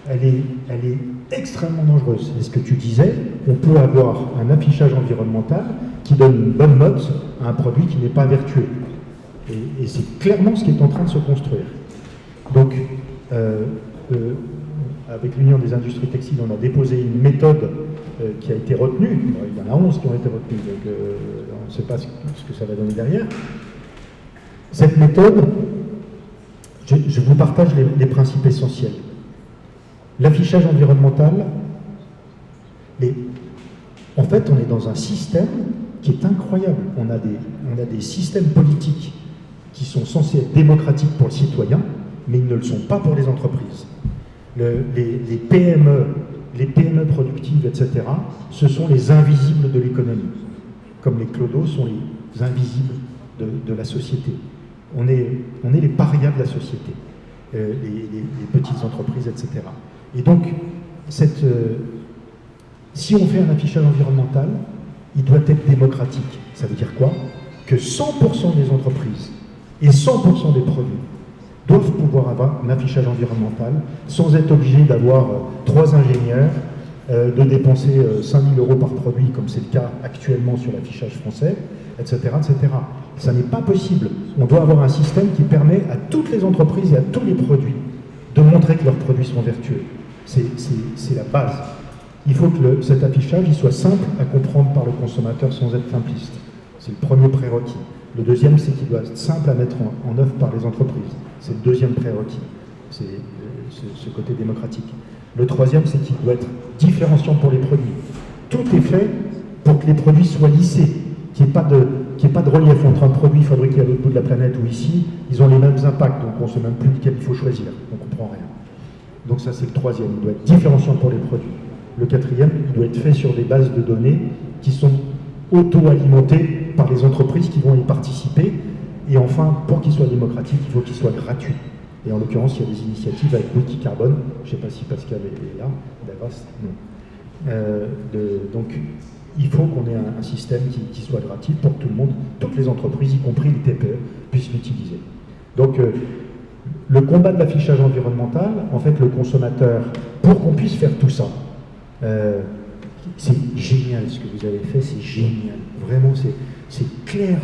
elle est extrêmement dangereuse. C'est ce que tu disais, on peut avoir un affichage environnemental qui donne une bonne note à un produit qui n'est pas vertueux. Et c'est clairement ce qui est en train de se construire. Donc, avec l'Union des industries textiles, on a déposé une méthode qui a été retenue. Il y en a 11 qui ont été retenues, donc on ne sait pas ce que ça va donner derrière. Cette méthode, je vous partage les principes essentiels. L'affichage environnemental, en fait, on est dans un système qui est incroyable. On a des systèmes politiques qui sont censés être démocratiques pour le citoyen, mais ils ne le sont pas pour les entreprises. Les PME productives, etc., ce sont les invisibles de l'économie, comme les clodos sont les invisibles de la société. On est les parias de la société, les petites entreprises, etc. Et donc, si on fait un affichage environnemental, il doit être démocratique. Ça veut dire quoi? Que 100% des entreprises et 100% des produits doivent pouvoir avoir un affichage environnemental sans être obligés d'avoir 3 ingénieurs, de dépenser 5 000 € par produit, comme c'est le cas actuellement sur l'affichage français, etc., etc. Ça n'est pas possible. On doit avoir un système qui permet à toutes les entreprises et à tous les produits de montrer que leurs produits sont vertueux. C'est la base. Il faut que cet affichage il soit simple à comprendre par le consommateur sans être simpliste. C'est le premier prérequis. Le deuxième, c'est qu'il doit être simple à mettre en œuvre par les entreprises. C'est le deuxième prérequis. C'est ce côté démocratique. Le troisième, c'est qu'il doit être différenciant pour les produits. Tout est fait pour que les produits soient lissés, qu'il n'y ait pas de relief entre un produit fabriqué à l'autre bout de la planète ou ici. Ils ont les mêmes impacts, donc on ne sait même plus lequel il faut choisir. On ne comprend rien. Donc ça, c'est le troisième. Il doit être différenciant pour les produits. Le quatrième, il doit être fait sur des bases de données qui sont auto-alimentées par les entreprises qui vont y participer. Et enfin, pour qu'il soit démocratique, il faut qu'il soit gratuit. Et en l'occurrence, il y a des initiatives avec Wikicarbone. Je ne sais pas si Pascal est là. Davos, non. Donc, il faut qu'on ait un système qui soit gratuit pour que tout le monde, toutes les entreprises, y compris les TPE, puissent l'utiliser. Donc, le combat de l'affichage environnemental, en fait, le consommateur, pour qu'on puisse faire tout ça, c'est génial ce que vous avez fait, c'est génial. Vraiment, c'est clair,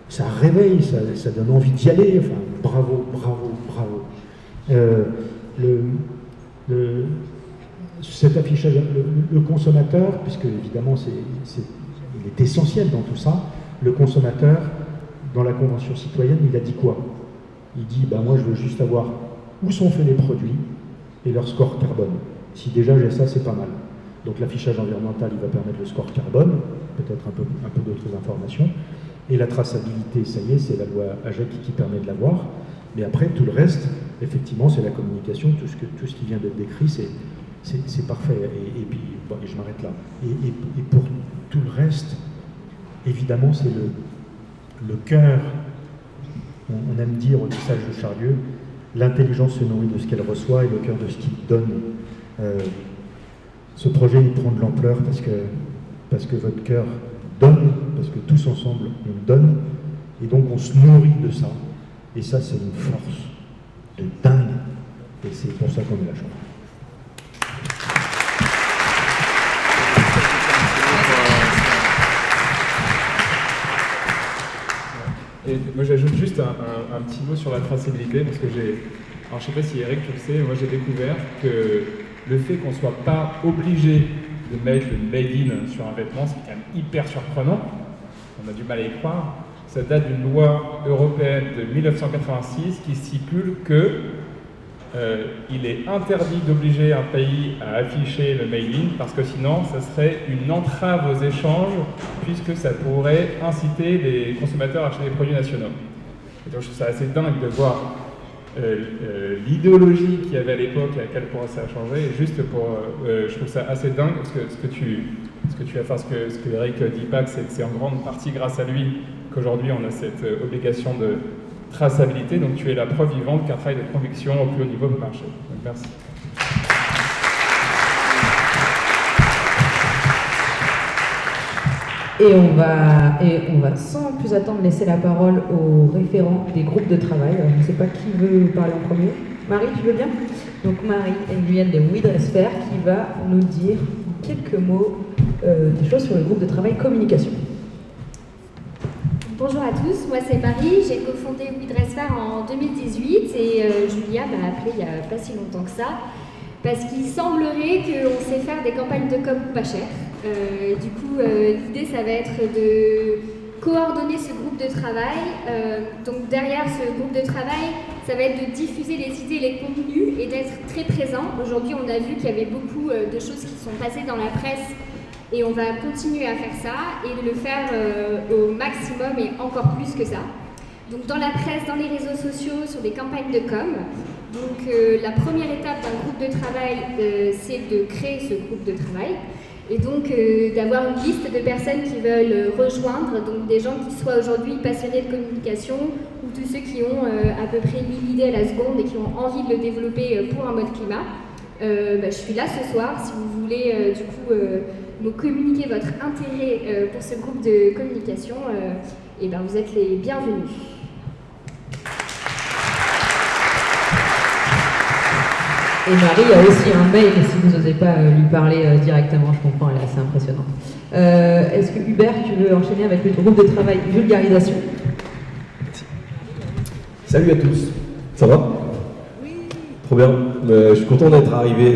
ça réveille, ça donne envie d'y aller. Enfin, bravo, bravo, bravo. Cet affichage, le consommateur, puisque évidemment il est essentiel dans tout ça, le consommateur, dans la Convention citoyenne, il a dit quoi? Il dit, moi je veux juste avoir où sont faits les produits et leur score carbone. Si déjà j'ai ça, c'est pas mal. Donc l'affichage environnemental, il va permettre le score carbone, peut-être un peu d'autres informations. Et la traçabilité, ça y est, c'est la loi AGEC qui permet de l'avoir. Mais après, tout le reste, effectivement, c'est la communication, tout ce qui vient d'être décrit, c'est parfait. Et puis, et je m'arrête là. Et pour tout le reste, évidemment, c'est le cœur. On aime dire au message de Charlieu, l'intelligence se nourrit de ce qu'elle reçoit et le cœur de ce qu'il donne. Ce projet, il prend de l'ampleur parce que votre cœur donne, parce que tous ensemble, on donne, et donc on se nourrit de ça. Et ça, c'est une force. de dingue. Et c'est pour ça qu'on est là, je crois. Et moi j'ajoute juste un petit mot sur la traçabilité, parce que alors je sais pas si Eric tu le sais, moi j'ai découvert que le fait qu'on soit pas obligé de mettre le made in sur un vêtement, c'est quand même hyper surprenant, on a du mal à y croire. Ça date d'une loi européenne de 1986 qui stipule que il est interdit d'obliger un pays à afficher le made in parce que sinon ça serait une entrave aux échanges puisque ça pourrait inciter les consommateurs à acheter des produits nationaux. Et donc je trouve ça assez dingue de voir l'idéologie qu'il y avait à l'époque et à quel point ça a changé. Et juste pour, je trouve ça assez dingue parce que ce que Eric dit pas, c'est que c'est en grande partie grâce à lui qu'aujourd'hui on a cette obligation de traçabilité, donc tu es la preuve vivante qu'un travail de conviction au plus haut niveau peut marcher. Donc merci. Et on va sans plus attendre laisser la parole aux référents des groupes de travail. Je ne sais pas qui veut parler en premier. Marie, tu veux bien? Donc Marie Nguyen de WeDressFair qui va nous dire quelques mots, des choses sur le groupe de travail communication. Bonjour à tous, moi c'est Marie, j'ai cofondé WeDressFair en 2018 et Julia m'a appelé il n'y a pas si longtemps que ça parce qu'il semblerait qu'on sait faire des campagnes de com pas chères. Du coup, l'idée ça va être de coordonner ce groupe de travail. Donc derrière ce groupe de travail, ça va être de diffuser les idées, les contenus et d'être très présent. Aujourd'hui, on a vu qu'il y avait beaucoup de choses qui sont passées dans la presse. Et on va continuer à faire ça et de le faire au maximum et encore plus que ça. Donc dans la presse, dans les réseaux sociaux, sur des campagnes de com. Donc la première étape d'un groupe de travail, c'est de créer ce groupe de travail. Et donc d'avoir une liste de personnes qui veulent rejoindre, donc des gens qui soient aujourd'hui passionnés de communication ou tous ceux qui ont à peu près 1000 idées à la seconde et qui ont envie de le développer pour un mode climat. Je suis là ce soir si vous voulez du coup nous communiquer votre intérêt pour ce groupe de communication, et vous êtes les bienvenus. Et Marie a aussi un mail, si vous n'osez pas lui parler directement, je comprends, elle est assez impressionnante. Est-ce que Hubert, tu veux enchaîner avec le groupe de travail vulgarisation? Salut à tous, ça va? Trop bien, je suis content d'être arrivé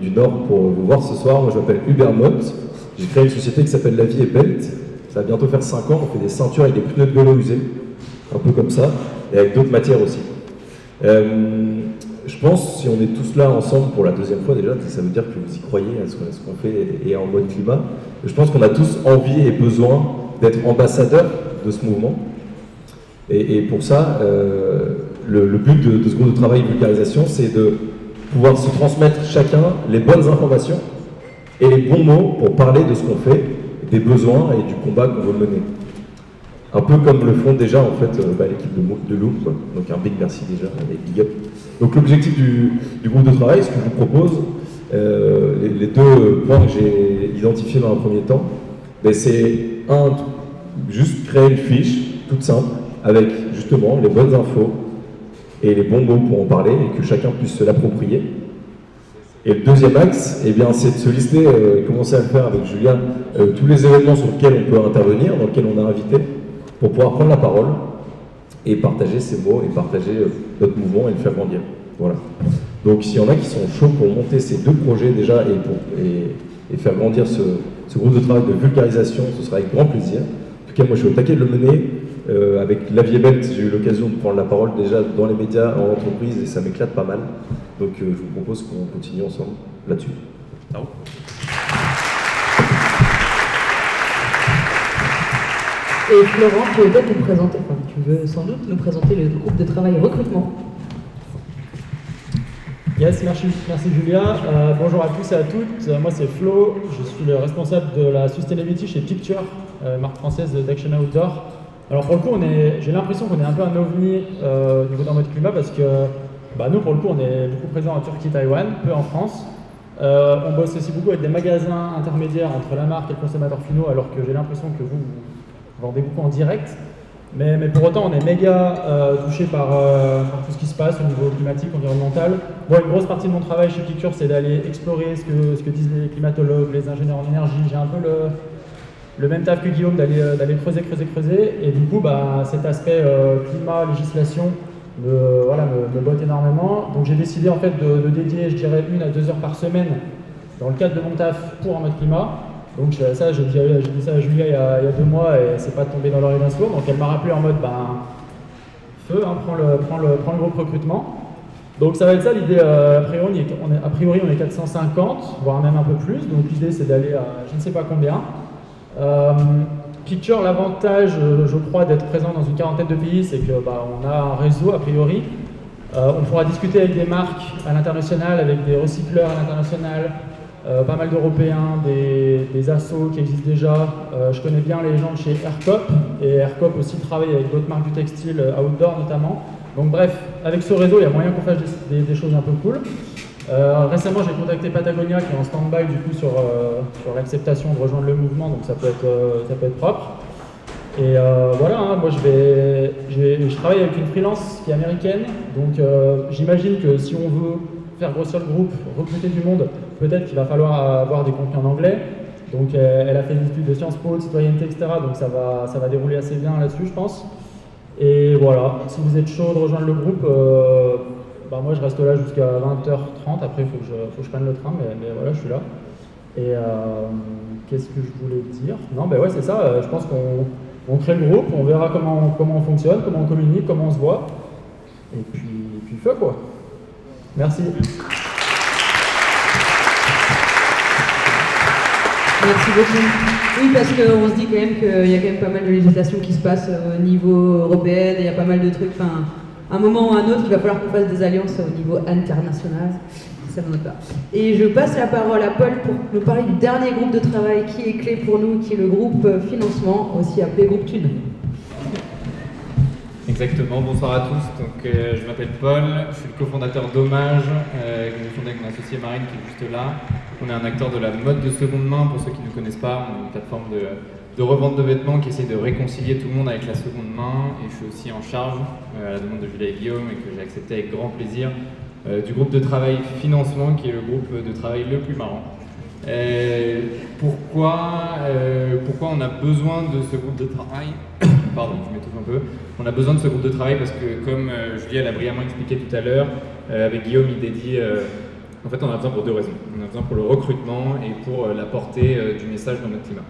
du Nord pour vous voir ce soir. Moi je m'appelle Hubert Mott, j'ai créé une société qui s'appelle La Vie est Belt. Ça va bientôt faire 5 ans, on fait des ceintures avec des pneus de vélo usés, un peu comme ça, et avec d'autres matières aussi. Je pense, si on est tous là ensemble pour la deuxième fois déjà, ça veut dire que vous y croyez à ce qu'on fait et en mode climat. Je pense qu'on a tous envie et besoin d'être ambassadeurs de ce mouvement. Et pour ça, le but de ce groupe de travail vulgarisation, c'est de pouvoir se transmettre chacun les bonnes informations et les bons mots pour parler de ce qu'on fait, des besoins et du combat qu'on veut mener. Un peu comme le font déjà en fait l'équipe de Loom, quoi. Donc un big merci déjà, avec big up. Donc l'objectif du groupe de travail, ce que je vous propose, les deux points que j'ai identifiés dans un premier temps, c'est juste créer une fiche toute simple avec justement les bonnes infos et les bons mots pour en parler et que chacun puisse se l'approprier. Et le deuxième axe, c'est de se lister, commencer à le faire avec Julien, tous les événements sur lesquels on peut intervenir, dans lesquels on est invité, pour pouvoir prendre la parole et partager ces mots et partager notre mouvement et le faire grandir. Voilà. Donc s'il y en a qui sont chauds pour monter ces deux projets déjà et faire grandir ce groupe de travail de vulgarisation, ce sera avec grand plaisir. En tout cas, moi je suis au taquet de le mener. Avec La Vie est Belle, j'ai eu l'occasion de prendre la parole déjà dans les médias, en entreprise, et ça m'éclate pas mal. Donc je vous propose qu'on continue ensemble là-dessus. Ciao. Et Florent, tu veux peut-être nous présenter, tu veux sans doute nous présenter le groupe de travail recrutement. Yes, merci Julia. Bonjour à tous et à toutes. Moi c'est Flo, je suis le responsable de la sustainability chez Picture, marque française d'Action Outdoor. Alors pour le coup, j'ai l'impression qu'on est un peu un ovni au niveau d'un mode climat parce que nous pour le coup on est beaucoup présent en Turquie, Taïwan, peu en France. On bosse aussi beaucoup avec des magasins intermédiaires entre la marque et le consommateur finaux, alors que j'ai l'impression que vous vendez beaucoup en direct. Mais pour autant, on est méga touché par tout ce qui se passe au niveau climatique, environnemental. Bon, une grosse partie de mon travail chez Picture, c'est d'aller explorer ce que disent les climatologues, les ingénieurs en énergie. J'ai un peu le même taf que Guillaume, d'aller creuser. Et du coup, cet aspect climat, législation, me botte énormément. Donc j'ai décidé en fait de dédier, je dirais, 1 à 2 heures par semaine dans le cadre de mon taf pour En mode climat. Donc j'ai dit ça à Julia il y a 2 mois et c'est pas tombé dans l'oreille d'un sourd. Donc elle m'a rappelé en mode feu, prends le groupe recrutement. Donc ça va être ça l'idée. A priori on est 450, voire même un peu plus. Donc l'idée c'est d'aller à je ne sais pas combien. Picture, l'avantage, je crois, d'être présent dans une quarantaine de pays, c'est que on a un réseau a priori. On pourra discuter avec des marques à l'international, avec des recycleurs à l'international. Pas mal d'Européens, des assos qui existent déjà. Je connais bien les gens de chez Aircop, et Aircop aussi travaille avec d'autres marques du textile, outdoor notamment. Donc bref, avec ce réseau, il y a moyen qu'on fasse des choses un peu cool. Récemment, j'ai contacté Patagonia qui est en stand-by du coup sur l'acceptation de rejoindre le mouvement, donc ça peut être propre. Et voilà, moi je travaille avec une freelance qui est américaine, donc j'imagine que si on veut faire grossir le groupe, recruter du monde, peut-être qu'il va falloir avoir des contenus en anglais. Donc elle a fait des études de Sciences Po, de citoyenneté, etc. Donc ça va dérouler assez bien là-dessus, je pense. Et voilà, si vous êtes chaud de rejoindre le groupe, moi je reste là jusqu'à 20h30. Après il faut que je prenne le train, mais voilà, je suis là. Et qu'est-ce que je voulais dire? Non, ouais, c'est ça. Je pense qu'on crée le groupe, on verra comment on fonctionne, comment on communique, comment on se voit. Et puis feu quoi. Merci. Merci beaucoup. Oui, parce qu'on se dit quand même qu'il y a quand même pas mal de législation qui se passe au niveau européen, et il y a pas mal de trucs, à un moment ou à un autre, il va falloir qu'on fasse des alliances au niveau international. Ça ne pas. Et je passe la parole à Paul pour nous parler du dernier groupe de travail qui est clé pour nous, qui est le groupe financement, aussi appelé groupe Thune. Exactement, bonsoir à tous. Donc, je m'appelle Paul, je suis le cofondateur d'Hommage, que j'ai fondé avec mon associé Marine qui est juste là. On est un acteur de la mode de seconde main, pour ceux qui ne connaissent pas. On est une plateforme de revente de vêtements qui essaie de réconcilier tout le monde avec la seconde main. Et je suis aussi en charge, à la demande de Julia et Guillaume, et que j'ai accepté avec grand plaisir, du groupe de travail financement, qui est le groupe de travail le plus marrant. Pourquoi on a besoin de ce groupe de travail? Pardon, je m'étouffe un peu. On a besoin de ce groupe de travail parce que, comme Julia l'a brillamment expliqué tout à l'heure, avec Guillaume, il dédie... en fait, on a besoin pour 2 raisons. On a besoin pour le recrutement et pour la portée du message dans notre climat.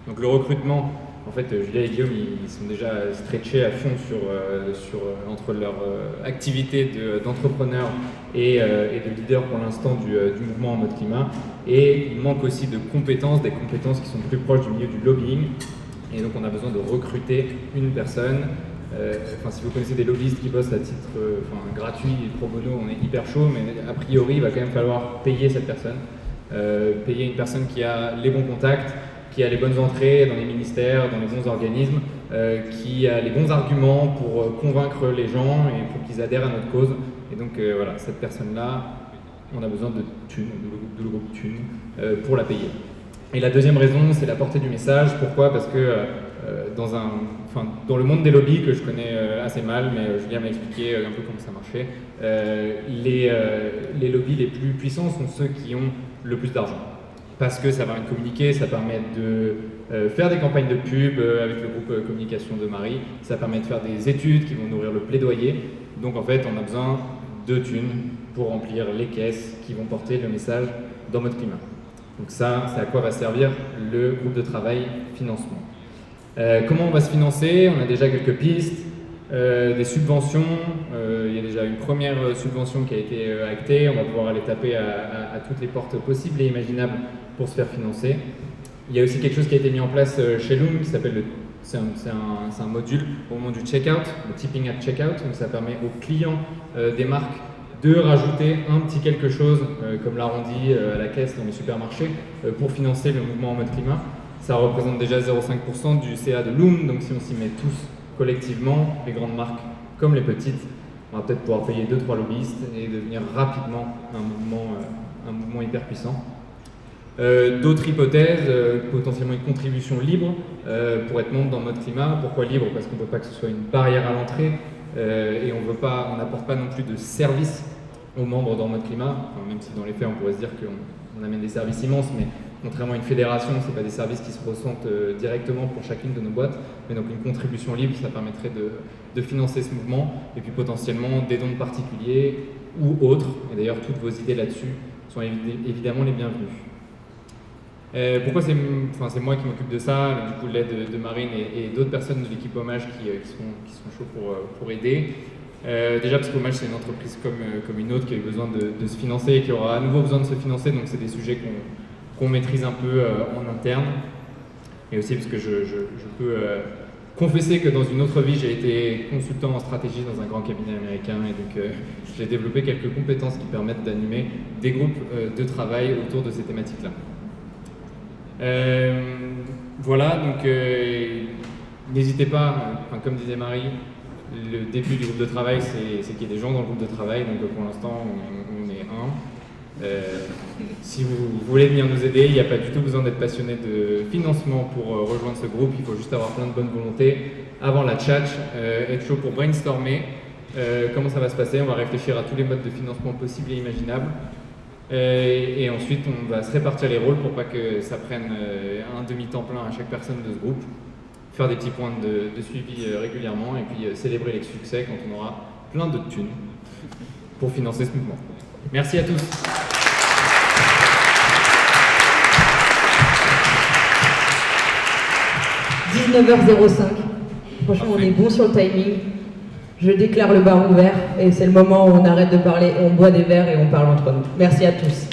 Donc le recrutement, en fait, Julia et Guillaume, ils sont déjà stretchés à fond entre leur activité d'entrepreneurs et de leader pour l'instant du mouvement en mode climat. Et il manque aussi de compétences, des compétences qui sont plus proches du milieu du lobbying. Et donc on a besoin de recruter une personne. Si vous connaissez des lobbyistes qui bossent à titre gratuit et pro bono, on est hyper chaud, mais a priori il va quand même falloir payer cette personne. Payer une personne qui a les bons contacts, qui a les bonnes entrées dans les ministères, dans les bons organismes, qui a les bons arguments pour convaincre les gens et pour qu'ils adhèrent à notre cause. Et donc voilà, cette personne-là, on a besoin de thunes, de le groupe Thune, pour la payer. Et la deuxième raison, c'est la portée du message. Pourquoi? Parce que dans le monde des lobbies, que je connais assez mal, mais Julien m'a expliqué un peu comment ça marchait, les lobbies les plus puissants sont ceux qui ont le plus d'argent. Parce que ça permet de communiquer, ça permet de faire des campagnes de pub avec le groupe communication de Marie, ça permet de faire des études qui vont nourrir le plaidoyer. Donc en fait, on a besoin de thunes pour remplir les caisses qui vont porter le message dans notre climat. Donc ça, c'est à quoi va servir le groupe de travail financement. Comment on va se financer? On a déjà quelques pistes, des subventions. Il y a déjà une première subvention qui a été actée. On va pouvoir aller taper à toutes les portes possibles et imaginables pour se faire financer. Il y a aussi quelque chose qui a été mis en place chez Loom qui s'appelle c'est un module au moment du checkout, le tipping at checkout. Donc ça permet aux clients des marques de rajouter un petit quelque chose, comme l'arrondi à la caisse dans les supermarchés, pour financer le mouvement en mode climat. Ça représente déjà 0,5% du CA de Loom, donc si on s'y met tous collectivement, les grandes marques comme les petites, on va peut-être pouvoir payer 2-3 lobbyistes et devenir rapidement un mouvement hyper puissant. D'autres hypothèses, potentiellement une contribution libre pour être membre dans Mode Climat. Pourquoi libre? Parce qu'on ne veut pas que ce soit une barrière à l'entrée et on n'apporte pas non plus de services aux membres dans Mode Climat, enfin, même si dans les faits on pourrait se dire qu'on amène des services immenses, mais contrairement à une fédération, ce n'est pas des services qui se ressentent directement pour chacune de nos boîtes, mais donc une contribution libre, ça permettrait de financer ce mouvement, et puis potentiellement des dons de particuliers ou autres, et d'ailleurs toutes vos idées là-dessus sont évidemment les bienvenues. Pourquoi c'est moi qui m'occupe de ça, du coup l'aide de Marine et d'autres personnes de l'équipe Hommage qui sont chauds pour aider. Déjà parce qu'Hommage c'est une entreprise comme une autre qui a eu besoin de se financer et qui aura à nouveau besoin de se financer, donc c'est des sujets qu'on maîtrise un peu en interne. Et aussi parce que je peux confesser que dans une autre vie j'ai été consultant en stratégie dans un grand cabinet américain et donc j'ai développé quelques compétences qui permettent d'animer des groupes de travail autour de ces thématiques-là. Voilà, donc n'hésitez pas, comme disait Marie, le début du groupe de travail c'est qu'il y ait des gens dans le groupe de travail, donc pour l'instant on est un. Si vous voulez venir nous aider, il n'y a pas du tout besoin d'être passionné de financement pour rejoindre ce groupe, il faut juste avoir plein de bonne volonté avant la tchatch, être chaud pour brainstormer. Comment ça va se passer? On va réfléchir à tous les modes de financement possibles et imaginables. Et ensuite, on va se répartir les rôles pour pas que ça prenne un demi-temps plein à chaque personne de ce groupe. Faire des petits points de suivi régulièrement et puis célébrer les succès quand on aura plein de thunes pour financer ce mouvement. Merci à tous. « 19h05. Franchement, on est bon sur le timing. Je déclare le bar ouvert et c'est le moment où on arrête de parler, on boit des verres et on parle entre nous. Merci à tous.